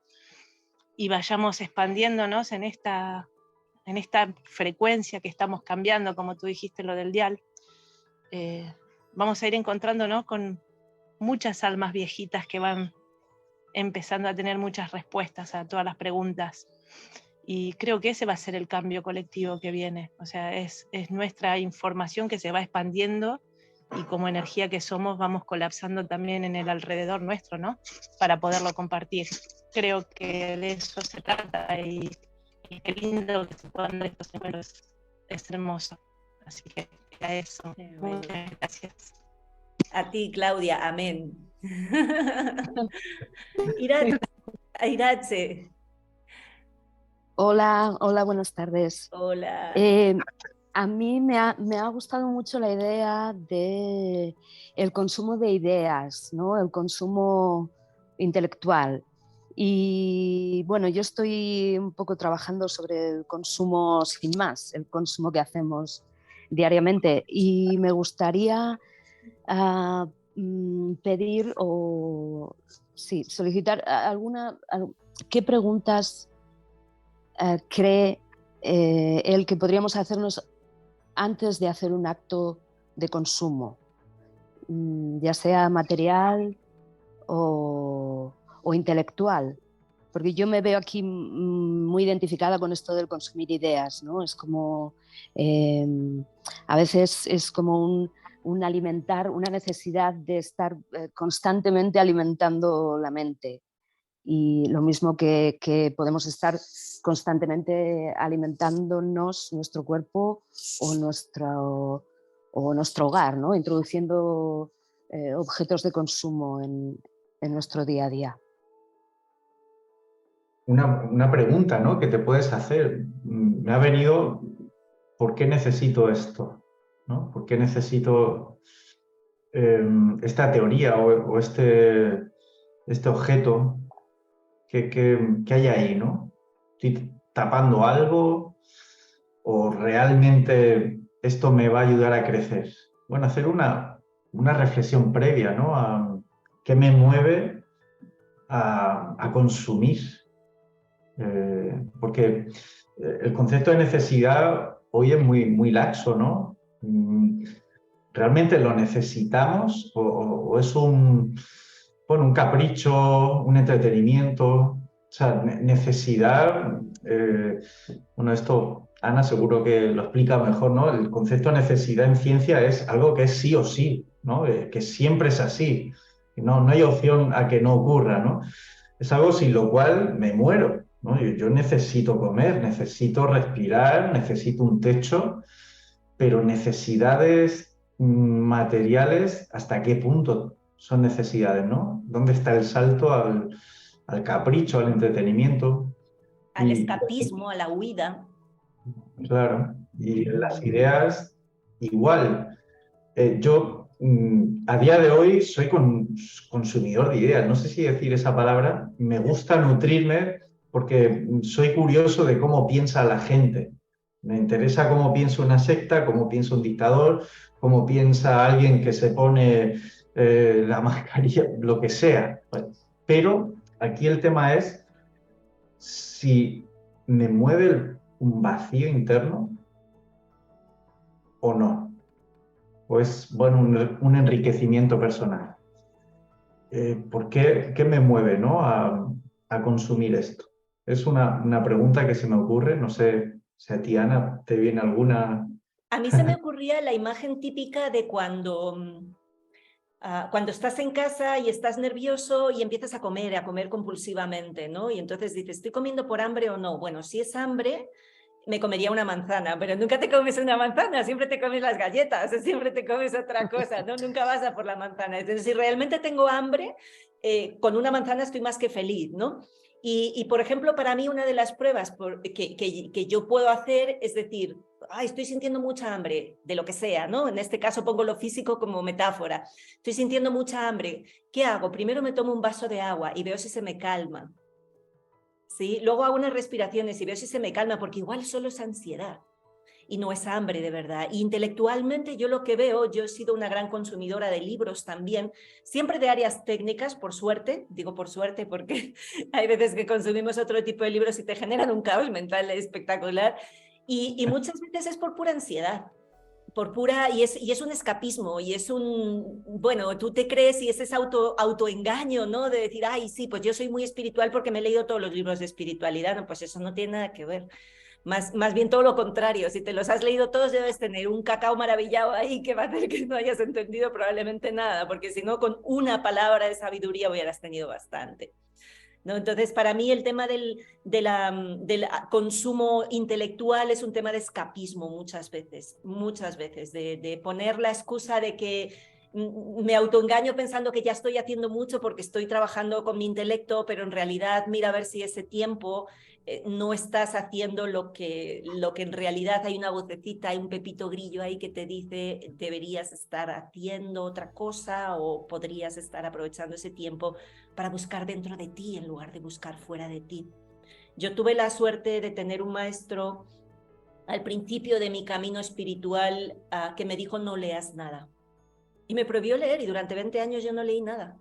y vayamos expandiéndonos en esta frecuencia que estamos cambiando, como tú dijiste, lo del dial, vamos a ir encontrándonos con muchas almas viejitas que van empezando a tener muchas respuestas a todas las preguntas. Y creo que ese va a ser el cambio colectivo que viene. O sea, es nuestra información que se va expandiendo y como energía que somos vamos colapsando también en el alrededor nuestro, ¿no? Para poderlo compartir. Creo que de eso se trata y qué lindo que se puedan dar estos números. Es hermoso. Así que a eso. Muchas gracias. A ti, Claudia. Amén. Irache. Hola, hola, buenas tardes. Hola. A mí me ha gustado mucho la idea de el consumo de ideas, ¿no? El consumo intelectual. Y bueno, yo estoy un poco trabajando sobre el consumo sin más, el consumo que hacemos diariamente. Y me gustaría pedir o solicitar qué preguntas cree él que podríamos hacernos antes de hacer un acto de consumo, ya sea material o intelectual, porque yo me veo aquí muy identificada con esto del consumir ideas, ¿no? Es como, a veces es como un alimentar, una necesidad de estar constantemente alimentando la mente. Y lo mismo que podemos estar constantemente alimentándonos nuestro cuerpo o nuestro hogar, ¿no? Introduciendo objetos de consumo en nuestro día a día. Una pregunta, ¿no?, que te puedes hacer. Me ha venido, ¿por qué necesito esto? ¿No? ¿Por qué necesito esta teoría o este objeto? ¿Qué hay ahí, no? ¿Estoy tapando algo o realmente esto me va a ayudar a crecer? Bueno, hacer una reflexión previa, ¿no?, a qué me mueve a consumir. Porque el concepto de necesidad hoy es muy laxo, ¿no? ¿Realmente lo necesitamos o es un capricho, un entretenimiento? O sea, necesidad, bueno, esto Ana seguro que lo explica mejor, ¿no? El concepto de necesidad en ciencia es algo que es sí o sí, ¿no? Que siempre es así, no hay opción a que no ocurra, ¿no? Es algo sin lo cual me muero, ¿no? Yo necesito comer, necesito respirar, necesito un techo, pero necesidades materiales, ¿hasta qué punto son necesidades, ¿no? ¿Dónde está el salto al capricho, al entretenimiento? Al escapismo, a la huida. Claro, y las ideas igual. Yo a día de hoy soy consumidor de ideas, no sé si decir esa palabra, me gusta nutrirme porque soy curioso de cómo piensa la gente. Me interesa cómo piensa una secta, cómo piensa un dictador, cómo piensa alguien que se pone la mascarilla, lo que sea. Pero aquí el tema es si me mueve un vacío interno o no. O es, bueno, un enriquecimiento personal. ¿Por qué me mueve, ¿no?, a consumir esto? Es una pregunta que se me ocurre, no sé si a ti, Ana, te viene alguna. A mí se me ocurría la imagen típica de cuando estás en casa y estás nervioso y empiezas a comer compulsivamente, ¿no? Y entonces dices, ¿estoy comiendo por hambre o no? Bueno, si es hambre, me comería una manzana, pero nunca te comes una manzana, siempre te comes las galletas, o siempre te comes otra cosa, ¿no? Nunca vas a por la manzana. Entonces, si realmente tengo hambre, con una manzana estoy más que feliz, ¿no? Y por ejemplo, para mí una de las pruebas que yo puedo hacer es decir, estoy sintiendo mucha hambre, de lo que sea, ¿no? En este caso pongo lo físico como metáfora. Estoy sintiendo mucha hambre. ¿Qué hago? Primero me tomo un vaso de agua y veo si se me calma. ¿Sí? Luego hago unas respiraciones y veo si se me calma, porque igual solo es ansiedad y no es hambre de verdad. Y intelectualmente yo lo que veo, yo he sido una gran consumidora de libros también, siempre de áreas técnicas, por suerte, digo por suerte porque hay veces que consumimos otro tipo de libros y te generan un caos mental espectacular, y muchas veces es por pura ansiedad. Y es un escapismo, y es bueno, tú te crees y es ese autoengaño, ¿no? De decir, sí, pues yo soy muy espiritual porque me he leído todos los libros de espiritualidad. No, pues eso no tiene nada que ver. Más bien todo lo contrario, si te los has leído todos debes tener un cacao maravillado ahí que va a hacer que no hayas entendido probablemente nada, porque si no, con una palabra de sabiduría hubieras tenido bastante, ¿no? Entonces, para mí el tema del consumo intelectual es un tema de escapismo muchas veces, de poner la excusa de que me autoengaño pensando que ya estoy haciendo mucho porque estoy trabajando con mi intelecto, pero en realidad mira a ver si ese tiempo no estás haciendo lo que en realidad hay una vocecita, hay un pepito grillo ahí que te dice deberías estar haciendo otra cosa o podrías estar aprovechando ese tiempo para buscar dentro de ti en lugar de buscar fuera de ti. Yo tuve la suerte de tener un maestro al principio de mi camino espiritual que me dijo no leas nada. Y me prohibió leer y durante 20 años yo no leí nada,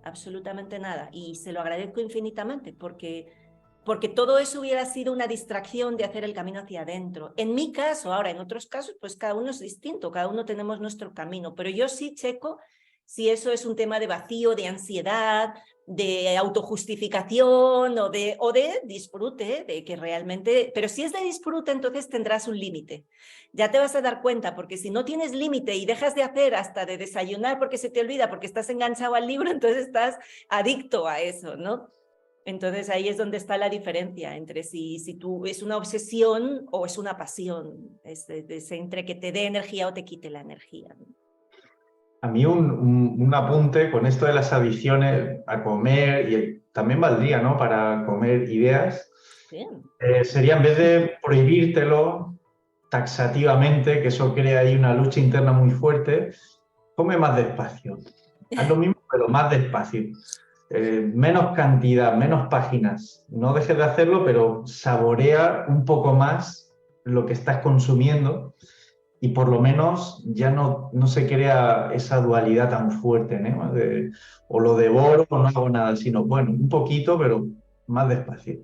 absolutamente nada. Y se lo agradezco infinitamente porque todo eso hubiera sido una distracción de hacer el camino hacia adentro. En mi caso, ahora en otros casos, pues cada uno es distinto, cada uno tenemos nuestro camino, pero yo sí checo si eso es un tema de vacío, de ansiedad, de autojustificación o de disfrute, de que realmente, pero si es de disfrute, entonces tendrás un límite. Ya te vas a dar cuenta, porque si no tienes límite y dejas de hacer hasta de desayunar porque se te olvida, porque estás enganchado al libro, entonces estás adicto a eso, ¿no? Entonces ahí es donde está la diferencia entre si tú es una obsesión o es una pasión, es entre que te dé energía o te quite la energía, ¿no? A mí un apunte con esto de las adicciones a comer, y también valdría, ¿no?, para comer ideas, Bien. sería en vez de prohibírtelo taxativamente, que eso crea ahí una lucha interna muy fuerte, come más despacio. Haz lo mismo, pero más despacio. Menos cantidad, menos páginas. No dejes de hacerlo, pero saborea un poco más lo que estás consumiendo y por lo menos ya no se crea esa dualidad tan fuerte, ¿no? O lo devoro o no hago nada, sino, bueno, un poquito, pero más despacio.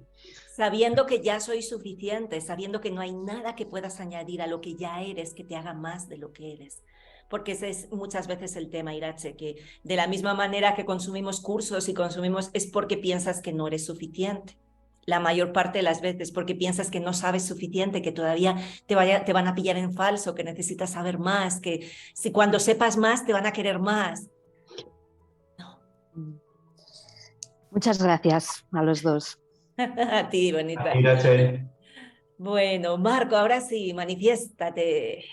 Sabiendo que ya soy suficiente, sabiendo que no hay nada que puedas añadir a lo que ya eres que te haga más de lo que eres. Porque ese es muchas veces el tema, Irache, que de la misma manera que consumimos cursos y consumimos, es porque piensas que no eres suficiente. La mayor parte de las veces, porque piensas que no sabes suficiente, que todavía te van a pillar en falso, que necesitas saber más, que si cuando sepas más te van a querer más. No. Muchas gracias a los dos. A ti, bonita. Gracias. Bueno, Marco, ahora sí, manifiéstate.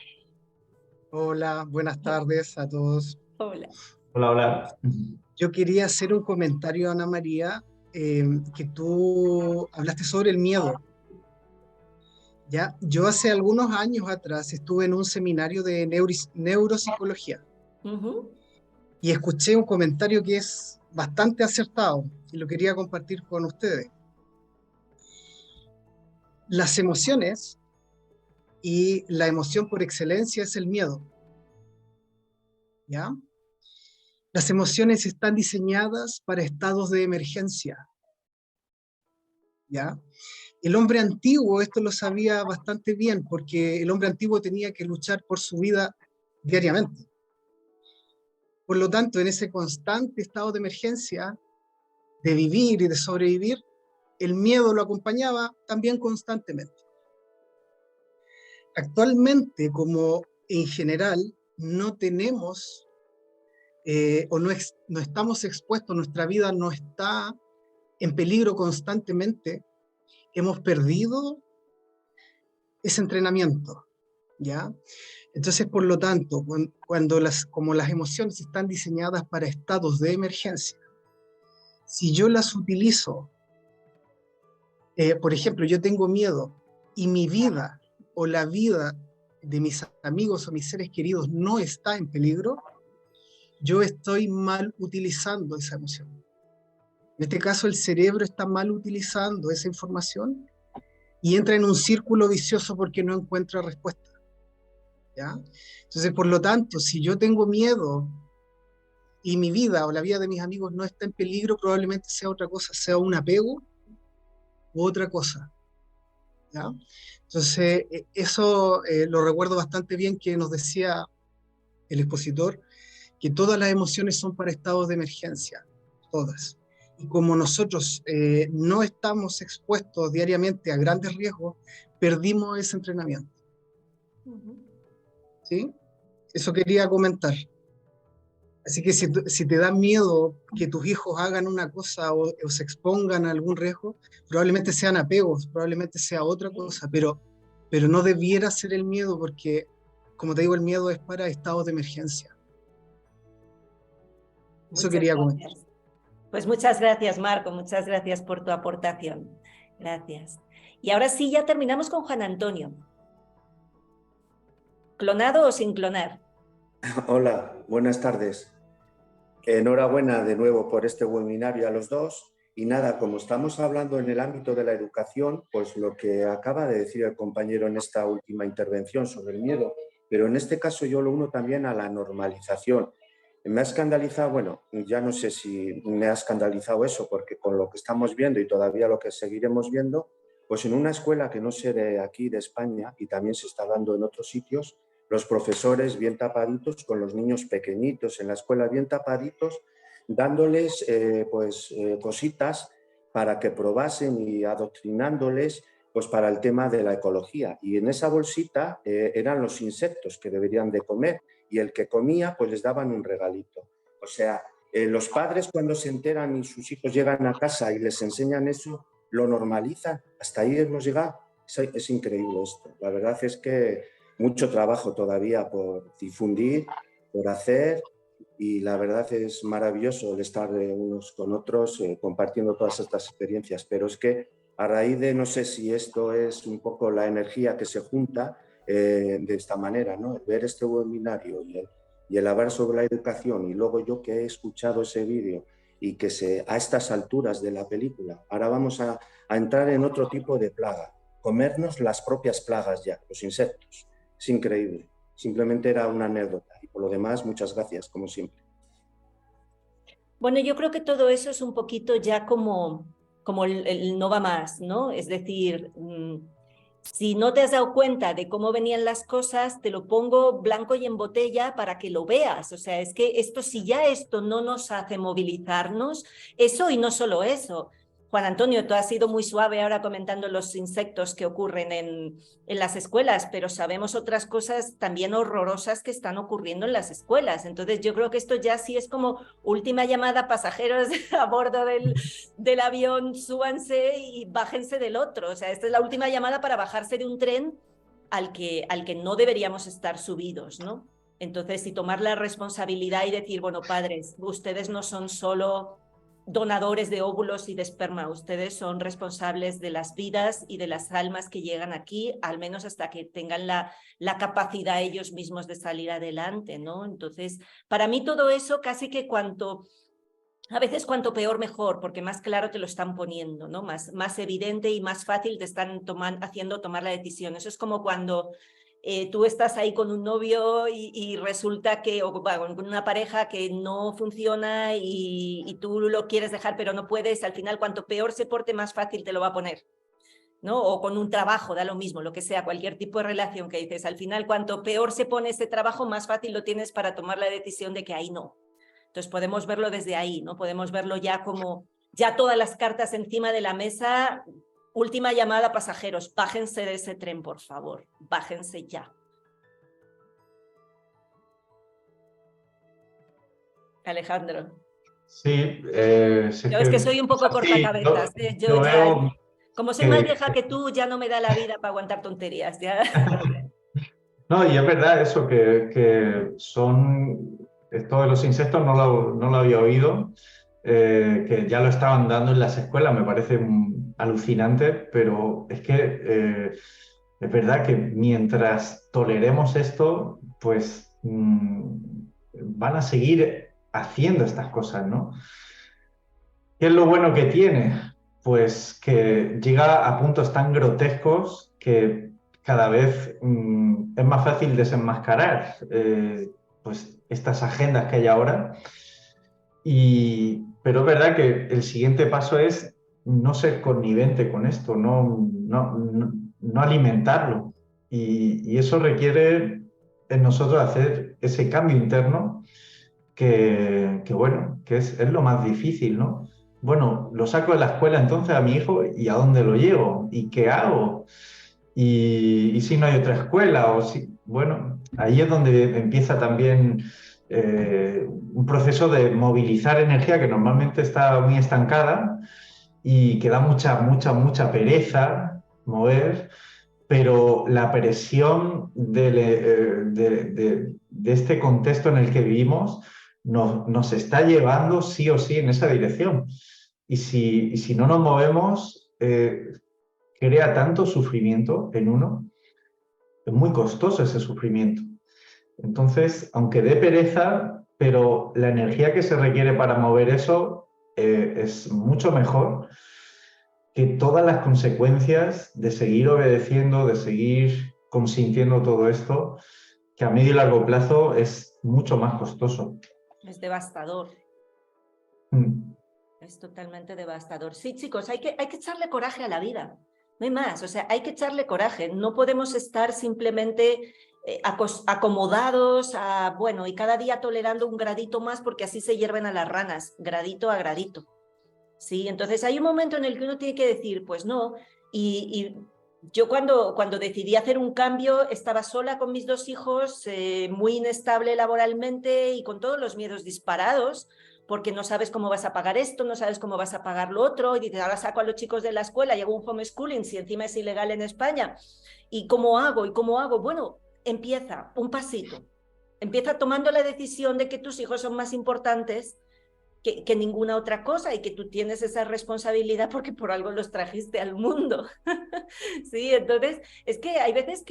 Hola, buenas tardes a todos. Hola. Hola, hola. Yo quería hacer un comentario, Ana María, que tú hablaste sobre el miedo. ¿Ya? Yo hace algunos años atrás estuve en un seminario de neuropsicología y escuché un comentario que es bastante acertado y lo quería compartir con ustedes. Las emociones, y la emoción por excelencia es el miedo. ¿Ya? Las emociones están diseñadas para estados de emergencia. ¿Ya? El hombre antiguo esto lo sabía bastante bien, porque el hombre antiguo tenía que luchar por su vida diariamente. Por lo tanto, en ese constante estado de emergencia, de vivir y de sobrevivir, el miedo lo acompañaba también constantemente. Actualmente, como en general no tenemos o no estamos expuestos, nuestra vida no está en peligro constantemente, hemos perdido ese entrenamiento, ¿ya? Entonces, por lo tanto, como las emociones están diseñadas para estados de emergencia, si yo las utilizo, por ejemplo, yo tengo miedo y mi vida o la vida de mis amigos o mis seres queridos no está en peligro, yo estoy mal utilizando esa emoción. En este caso, el cerebro está mal utilizando esa información y entra en un círculo vicioso porque no encuentra respuesta. ¿Ya? Entonces, por lo tanto, si yo tengo miedo y mi vida o la vida de mis amigos no está en peligro, probablemente sea otra cosa, sea un apego u otra cosa. ¿Ya? Entonces, eso lo recuerdo bastante bien que nos decía el expositor, que todas las emociones son para estados de emergencia, todas. Y como nosotros no estamos expuestos diariamente a grandes riesgos, perdimos ese entrenamiento. ¿Sí? Eso quería comentar. Así que si te da miedo que tus hijos hagan una cosa o se expongan a algún riesgo, probablemente sean apegos, probablemente sea otra cosa, pero no debiera ser el miedo porque, como te digo, el miedo es para estados de emergencia. Eso quería comentar. Pues muchas gracias, Marco, muchas gracias por tu aportación. Gracias. Y ahora sí, ya terminamos con Juan Antonio. ¿Clonado o sin clonar? Hola, buenas tardes. Enhorabuena de nuevo por este webinario a los dos. Y nada, como estamos hablando en el ámbito de la educación, pues lo que acaba de decir el compañero en esta última intervención sobre el miedo, pero en este caso yo lo uno también a la normalización. Me ha escandalizado, bueno, ya no sé si me ha escandalizado eso, porque con lo que estamos viendo y todavía lo que seguiremos viendo, pues en una escuela que no sé de aquí, de España, y también se está dando en otros sitios, los profesores bien tapaditos con los niños pequeñitos en la escuela bien tapaditos dándoles cositas para que probasen y adoctrinándoles pues para el tema de la ecología. Y en esa bolsita eran los insectos que deberían de comer, y el que comía pues les daban un regalito. O sea, los padres cuando se enteran y sus hijos llegan a casa y les enseñan eso, lo normalizan. Hasta ahí hemos llegado. Es increíble esto. La verdad es que mucho trabajo todavía por difundir, por hacer, y la verdad es maravilloso el estar unos con otros compartiendo todas estas experiencias. Pero es que a raíz de, no sé si esto es un poco la energía que se junta de esta manera, ¿no? Ver este webinario y el hablar sobre la educación, y luego yo que he escuchado ese vídeo y que a estas alturas de la película, ahora vamos a entrar en otro tipo de plaga, comernos las propias plagas ya, los insectos. Es increíble. Simplemente era una anécdota, y por lo demás, muchas gracias, como siempre. Bueno, yo creo que todo eso es un poquito ya como el no va más, ¿no? Es decir, si no te has dado cuenta de cómo venían las cosas, te lo pongo blanco y en botella para que lo veas. O sea, es que si ya esto no nos hace movilizarnos, eso y no solo eso. Juan Antonio, tú has sido muy suave ahora comentando los insectos que ocurren en las escuelas, pero sabemos otras cosas también horrorosas que están ocurriendo en las escuelas. Entonces yo creo que esto ya sí es como última llamada, pasajeros a bordo del avión, súbanse y bájense del otro. O sea, esta es la última llamada para bajarse de un tren al que no deberíamos estar subidos, ¿no? Entonces, y tomar la responsabilidad y decir, bueno, padres, ustedes no son solo donadores de óvulos y de esperma, ustedes son responsables de las vidas y de las almas que llegan aquí, al menos hasta que tengan la capacidad ellos mismos de salir adelante, ¿no? Entonces, para mí todo eso casi que a veces cuanto peor mejor, porque más claro te lo están poniendo, ¿no? Más evidente y más fácil te están haciendo tomar la decisión. Eso es como cuando tú estás ahí con un novio y resulta que, o con una pareja que no funciona y tú lo quieres dejar pero no puedes, al final cuanto peor se porte, más fácil te lo va a poner, ¿no? O con un trabajo, da lo mismo, lo que sea, cualquier tipo de relación que dices, al final cuanto peor se pone ese trabajo, más fácil lo tienes para tomar la decisión de que ahí no. Entonces podemos verlo desde ahí, ¿no? Podemos verlo ya como, ya todas las cartas encima de la mesa. Última llamada, pasajeros, bájense de ese tren, por favor, bájense ya. Alejandro. Sí, Yo es que soy un poco cortacabezas. Yo ya, como soy más vieja que tú, ya no me da la vida para aguantar tonterías. Ya. No, y es verdad eso, que son, esto de los insectos no lo había oído, que ya lo estaban dando en las escuelas, me parece alucinante, pero es que es verdad que mientras toleremos esto, pues van a seguir haciendo estas cosas, ¿no? ¿Qué es lo bueno que tiene? Pues que llega a puntos tan grotescos que cada vez es más fácil desenmascarar pues estas agendas que hay ahora. Pero es verdad que el siguiente paso es no ser connivente con esto, no alimentarlo. Y eso requiere en nosotros hacer ese cambio interno que es lo más difícil, ¿no? Bueno, lo saco de la escuela entonces a mi hijo, ¿y a dónde lo llevo? ¿Y qué hago? ¿Y si no hay otra escuela? Bueno, ahí es donde empieza también un proceso de movilizar energía que normalmente está muy estancada y que da mucha pereza mover, pero la presión de este contexto en el que vivimos nos está llevando sí o sí en esa dirección. Y si no nos movemos, crea tanto sufrimiento en uno, es muy costoso ese sufrimiento. Entonces, aunque dé pereza, pero la energía que se requiere para mover eso es mucho mejor que todas las consecuencias de seguir obedeciendo, de seguir consintiendo todo esto, que a medio y largo plazo es mucho más costoso. Es devastador. Es totalmente devastador. Sí, chicos, hay que echarle coraje a la vida. No hay más, o sea, hay que echarle coraje. No podemos estar simplemente acomodados, bueno, y cada día tolerando un gradito más porque así se hierven a las ranas, gradito a gradito. ¿Sí? Entonces hay un momento en el que uno tiene que decir, pues no, y yo cuando decidí hacer un cambio estaba sola con mis 2 hijos, muy inestable laboralmente y con todos los miedos disparados, porque no sabes cómo vas a pagar esto, no sabes cómo vas a pagar lo otro, y dices, ahora saco a los chicos de la escuela y hago un homeschooling, si encima es ilegal en España, ¿y cómo hago? ¿Y cómo hago? Bueno, empieza un pasito, empieza tomando la decisión de que tus hijos son más importantes que ninguna otra cosa y que tú tienes esa responsabilidad porque por algo los trajiste al mundo. Sí, entonces es que hay veces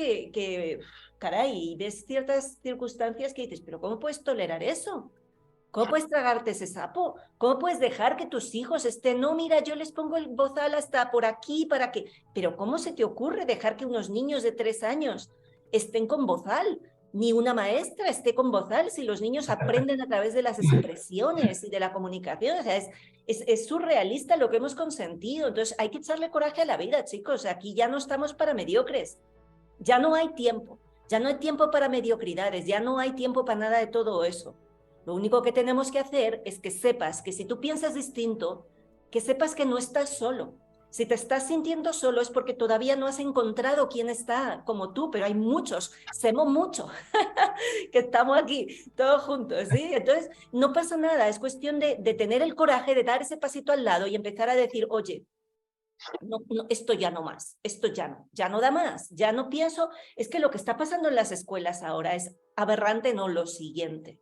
caray, ves ciertas circunstancias que dices, pero ¿cómo puedes tolerar eso? ¿Cómo puedes tragarte ese sapo? ¿Cómo puedes dejar que tus hijos estén? No, mira, yo les pongo el bozal hasta por aquí para que... Pero ¿cómo se te ocurre dejar que unos niños de 3 años estén con bozal? Ni una maestra esté con bozal si los niños aprenden a través de las expresiones y de la comunicación. O sea, es surrealista lo que hemos consentido. Entonces hay que echarle coraje a la vida, chicos. Aquí ya no estamos para mediocres. Ya no hay tiempo. Ya no hay tiempo para mediocridades. Ya no hay tiempo para nada de todo eso. Lo único que tenemos que hacer es que sepas que si tú piensas distinto, que sepas que no estás solo. Si te estás sintiendo solo es porque todavía no has encontrado quién está como tú, pero hay muchos, somos muchos, que estamos aquí todos juntos, ¿sí? Entonces, no pasa nada, es cuestión de tener el coraje de dar ese pasito al lado y empezar a decir, oye, no, esto ya no más, esto ya no da más, ya no pienso, es que lo que está pasando en las escuelas ahora es aberrante, no lo siguiente.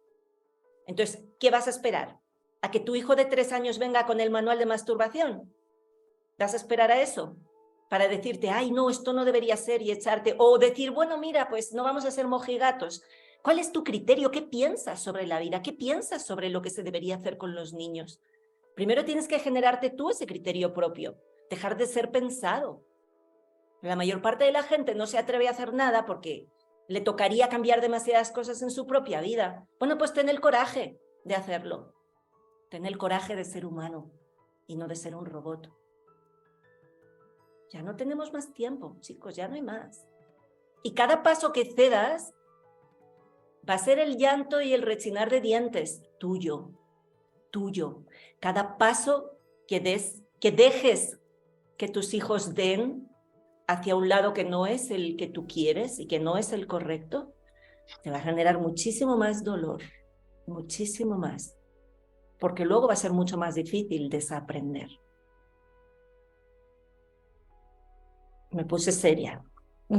Entonces, ¿qué vas a esperar? ¿A que tu hijo de 3 años venga con el manual de masturbación? ¿Vas a esperar a eso? Para decirte, ay, no, esto no debería ser y echarte, o decir, bueno, mira, pues no vamos a ser mojigatos. ¿Cuál es tu criterio? ¿Qué piensas sobre la vida? ¿Qué piensas sobre lo que se debería hacer con los niños? Primero tienes que generarte tú ese criterio propio, dejar de ser pensado. La mayor parte de la gente no se atreve a hacer nada porque le tocaría cambiar demasiadas cosas en su propia vida. Bueno, pues ten el coraje de hacerlo. Ten el coraje de ser humano y no de ser un robot. Ya no tenemos más tiempo, chicos, ya no hay más. Y cada paso que cedas va a ser el llanto y el rechinar de dientes tuyo, tuyo. Cada paso que dejes que tus hijos den hacia un lado que no es el que tú quieres y que no es el correcto, te va a generar muchísimo más dolor, muchísimo más, porque luego va a ser mucho más difícil desaprender. Me puse seria. Pero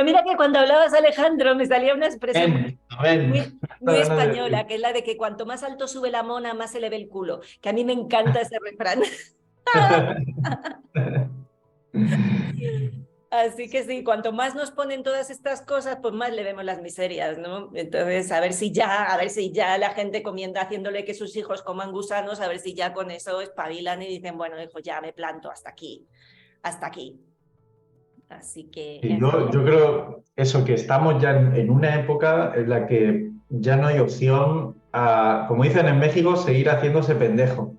mira que cuando hablabas, Alejandro, me salía una expresión muy española, que es la de que cuanto más alto sube la mona, más se le ve el culo, que a mí me encanta ese refrán. Así que sí, cuanto más nos ponen todas estas cosas, pues más le vemos las miserias, ¿no? Entonces, a ver si ya la gente comienda haciéndole que sus hijos coman gusanos, a ver si ya con eso espabilan y dicen, bueno, hijo, ya me planto hasta aquí. Así que... Y yo creo eso, que estamos ya en una época en la que ya no hay opción a, como dicen en México, seguir haciéndose pendejo.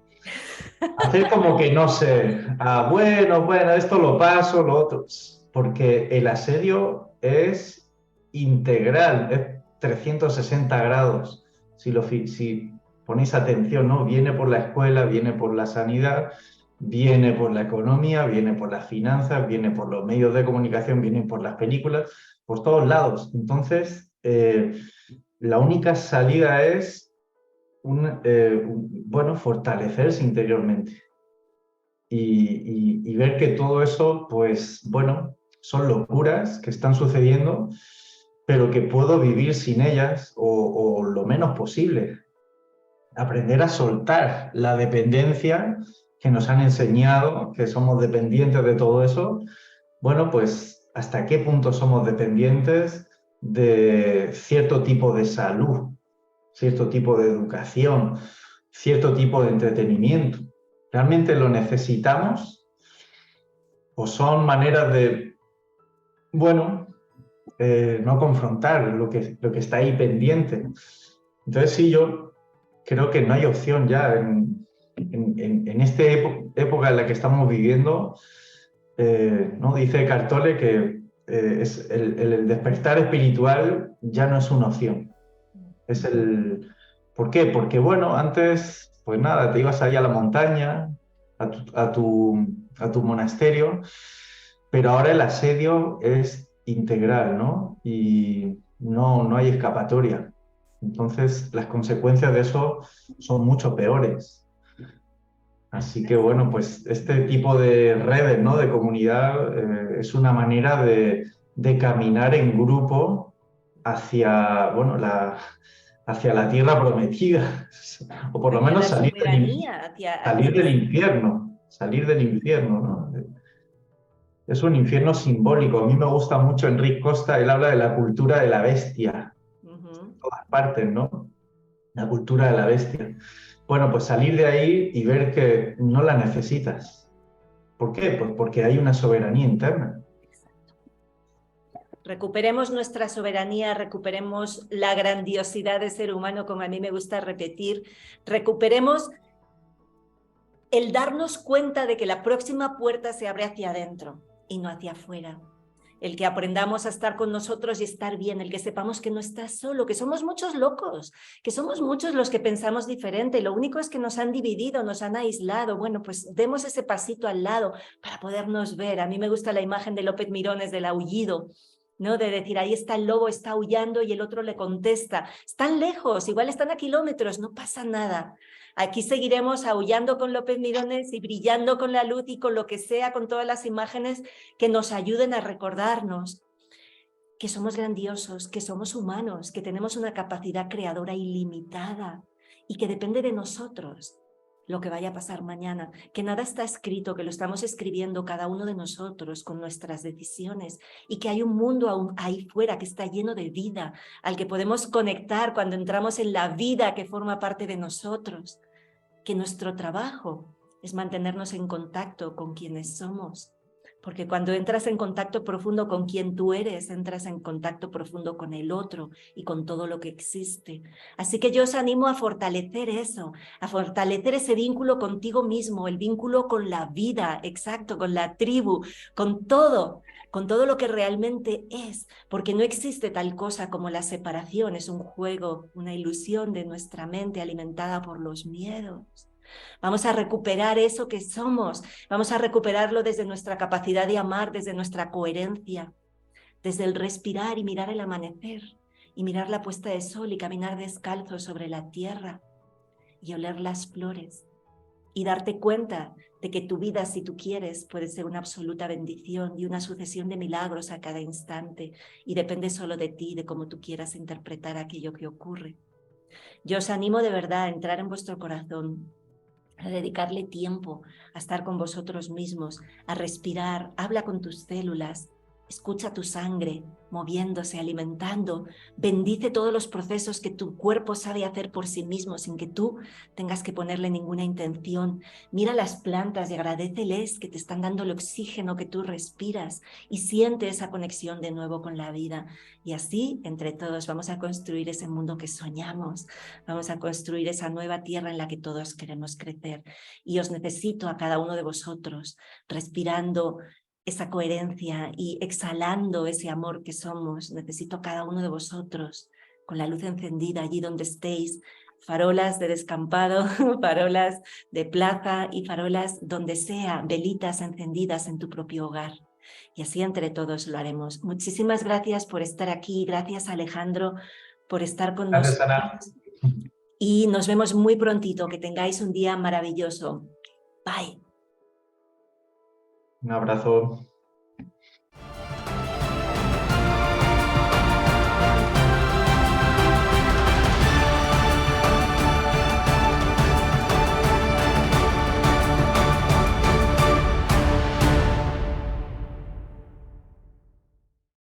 Hacer como que no sé, bueno, esto lo paso, lo otro, porque el asedio es integral, es 360 grados. Si ponéis atención, ¿no? Viene por la escuela, viene por la sanidad, viene por la economía, viene por las finanzas, viene por los medios de comunicación, viene por las películas, por todos lados. Entonces, la única salida es fortalecerse interiormente y ver que todo eso, pues bueno, son locuras que están sucediendo, pero que puedo vivir sin ellas o lo menos posible. Aprender a soltar la dependencia que nos han enseñado, que somos dependientes de todo eso. Bueno, pues hasta qué punto somos dependientes de cierto tipo de salud, cierto tipo de educación, cierto tipo de entretenimiento. ¿Realmente lo necesitamos? ¿O son maneras de, no confrontar lo que está ahí pendiente? Entonces sí, yo creo que no hay opción ya en esta época en la que estamos viviendo. ¿No? Dice Eckhart Tolle que el despertar espiritual ya no es una opción. ¿Por qué? Porque, bueno, antes, pues nada, te ibas ahí a la montaña, a tu monasterio, pero ahora el asedio es integral, ¿no? Y no hay escapatoria. Entonces, las consecuencias de eso son mucho peores. Así que, bueno, pues este tipo de redes, ¿no? De comunidad es una manera de caminar en grupo hacia, bueno, hacia la tierra prometida, o por lo Hacia menos la salir soberanía, salir del infierno, ¿no? Es un infierno simbólico. A mí me gusta mucho Enric Costa, él habla de la cultura de la bestia, en todas partes, ¿no? La cultura de la bestia. Bueno, pues salir de ahí y ver que no la necesitas. ¿Por qué? Pues porque hay una soberanía interna. Recuperemos nuestra soberanía, recuperemos la grandiosidad de ser humano, como a mí me gusta repetir, recuperemos el darnos cuenta de que la próxima puerta se abre hacia adentro y no hacia afuera. El que aprendamos a estar con nosotros y estar bien, el que sepamos que no estás solo, que somos muchos locos, que somos muchos los que pensamos diferente, lo único es que nos han dividido, nos han aislado. Bueno, pues demos ese pasito al lado para podernos ver. A mí me gusta la imagen de López Mirones del aullido, ¿no? De decir, ahí está el lobo, está aullando y el otro le contesta, están lejos, igual están a kilómetros, no pasa nada. Aquí seguiremos aullando con López Mirones y brillando con la luz y con lo que sea, con todas las imágenes que nos ayuden a recordarnos que somos grandiosos, que somos humanos, que tenemos una capacidad creadora ilimitada y que depende de nosotros lo que vaya a pasar mañana, que nada está escrito, que lo estamos escribiendo cada uno de nosotros con nuestras decisiones y que hay un mundo aún ahí fuera que está lleno de vida, al que podemos conectar cuando entramos en la vida que forma parte de nosotros, que nuestro trabajo es mantenernos en contacto con quienes somos, porque cuando entras en contacto profundo con quien tú eres, entras en contacto profundo con el otro y con todo lo que existe. Así que yo os animo a fortalecer eso, a fortalecer ese vínculo contigo mismo, el vínculo con la vida, exacto, con la tribu, con todo lo que realmente es, porque no existe tal cosa como la separación, es un juego, una ilusión de nuestra mente alimentada por los miedos. Vamos a recuperar eso que somos, vamos a recuperarlo desde nuestra capacidad de amar, desde nuestra coherencia, desde el respirar y mirar el amanecer, y mirar la puesta de sol y caminar descalzo sobre la tierra, y oler las flores, y darte cuenta de que tu vida, si tú quieres, puede ser una absoluta bendición y una sucesión de milagros a cada instante, y depende solo de ti, de cómo tú quieras interpretar aquello que ocurre. Yo os animo de verdad a entrar en vuestro corazón, a dedicarle tiempo a estar con vosotros mismos, a respirar, habla con tus células, escucha tu sangre moviéndose, alimentando, bendice todos los procesos que tu cuerpo sabe hacer por sí mismo sin que tú tengas que ponerle ninguna intención. Mira las plantas y agradéceles que te están dando el oxígeno que tú respiras y siente esa conexión de nuevo con la vida. Y así, entre todos, vamos a construir ese mundo que soñamos, vamos a construir esa nueva tierra en la que todos queremos crecer. Y os necesito a cada uno de vosotros, respirando esa coherencia y exhalando ese amor que somos. Necesito a cada uno de vosotros con la luz encendida allí donde estéis, farolas de descampado, farolas de plaza y farolas donde sea, velitas encendidas en tu propio hogar. Y así entre todos lo haremos. Muchísimas gracias por estar aquí, gracias Alejandro por estar con nosotros. Ana. Y nos vemos muy prontito, que tengáis un día maravilloso. Bye. Un abrazo.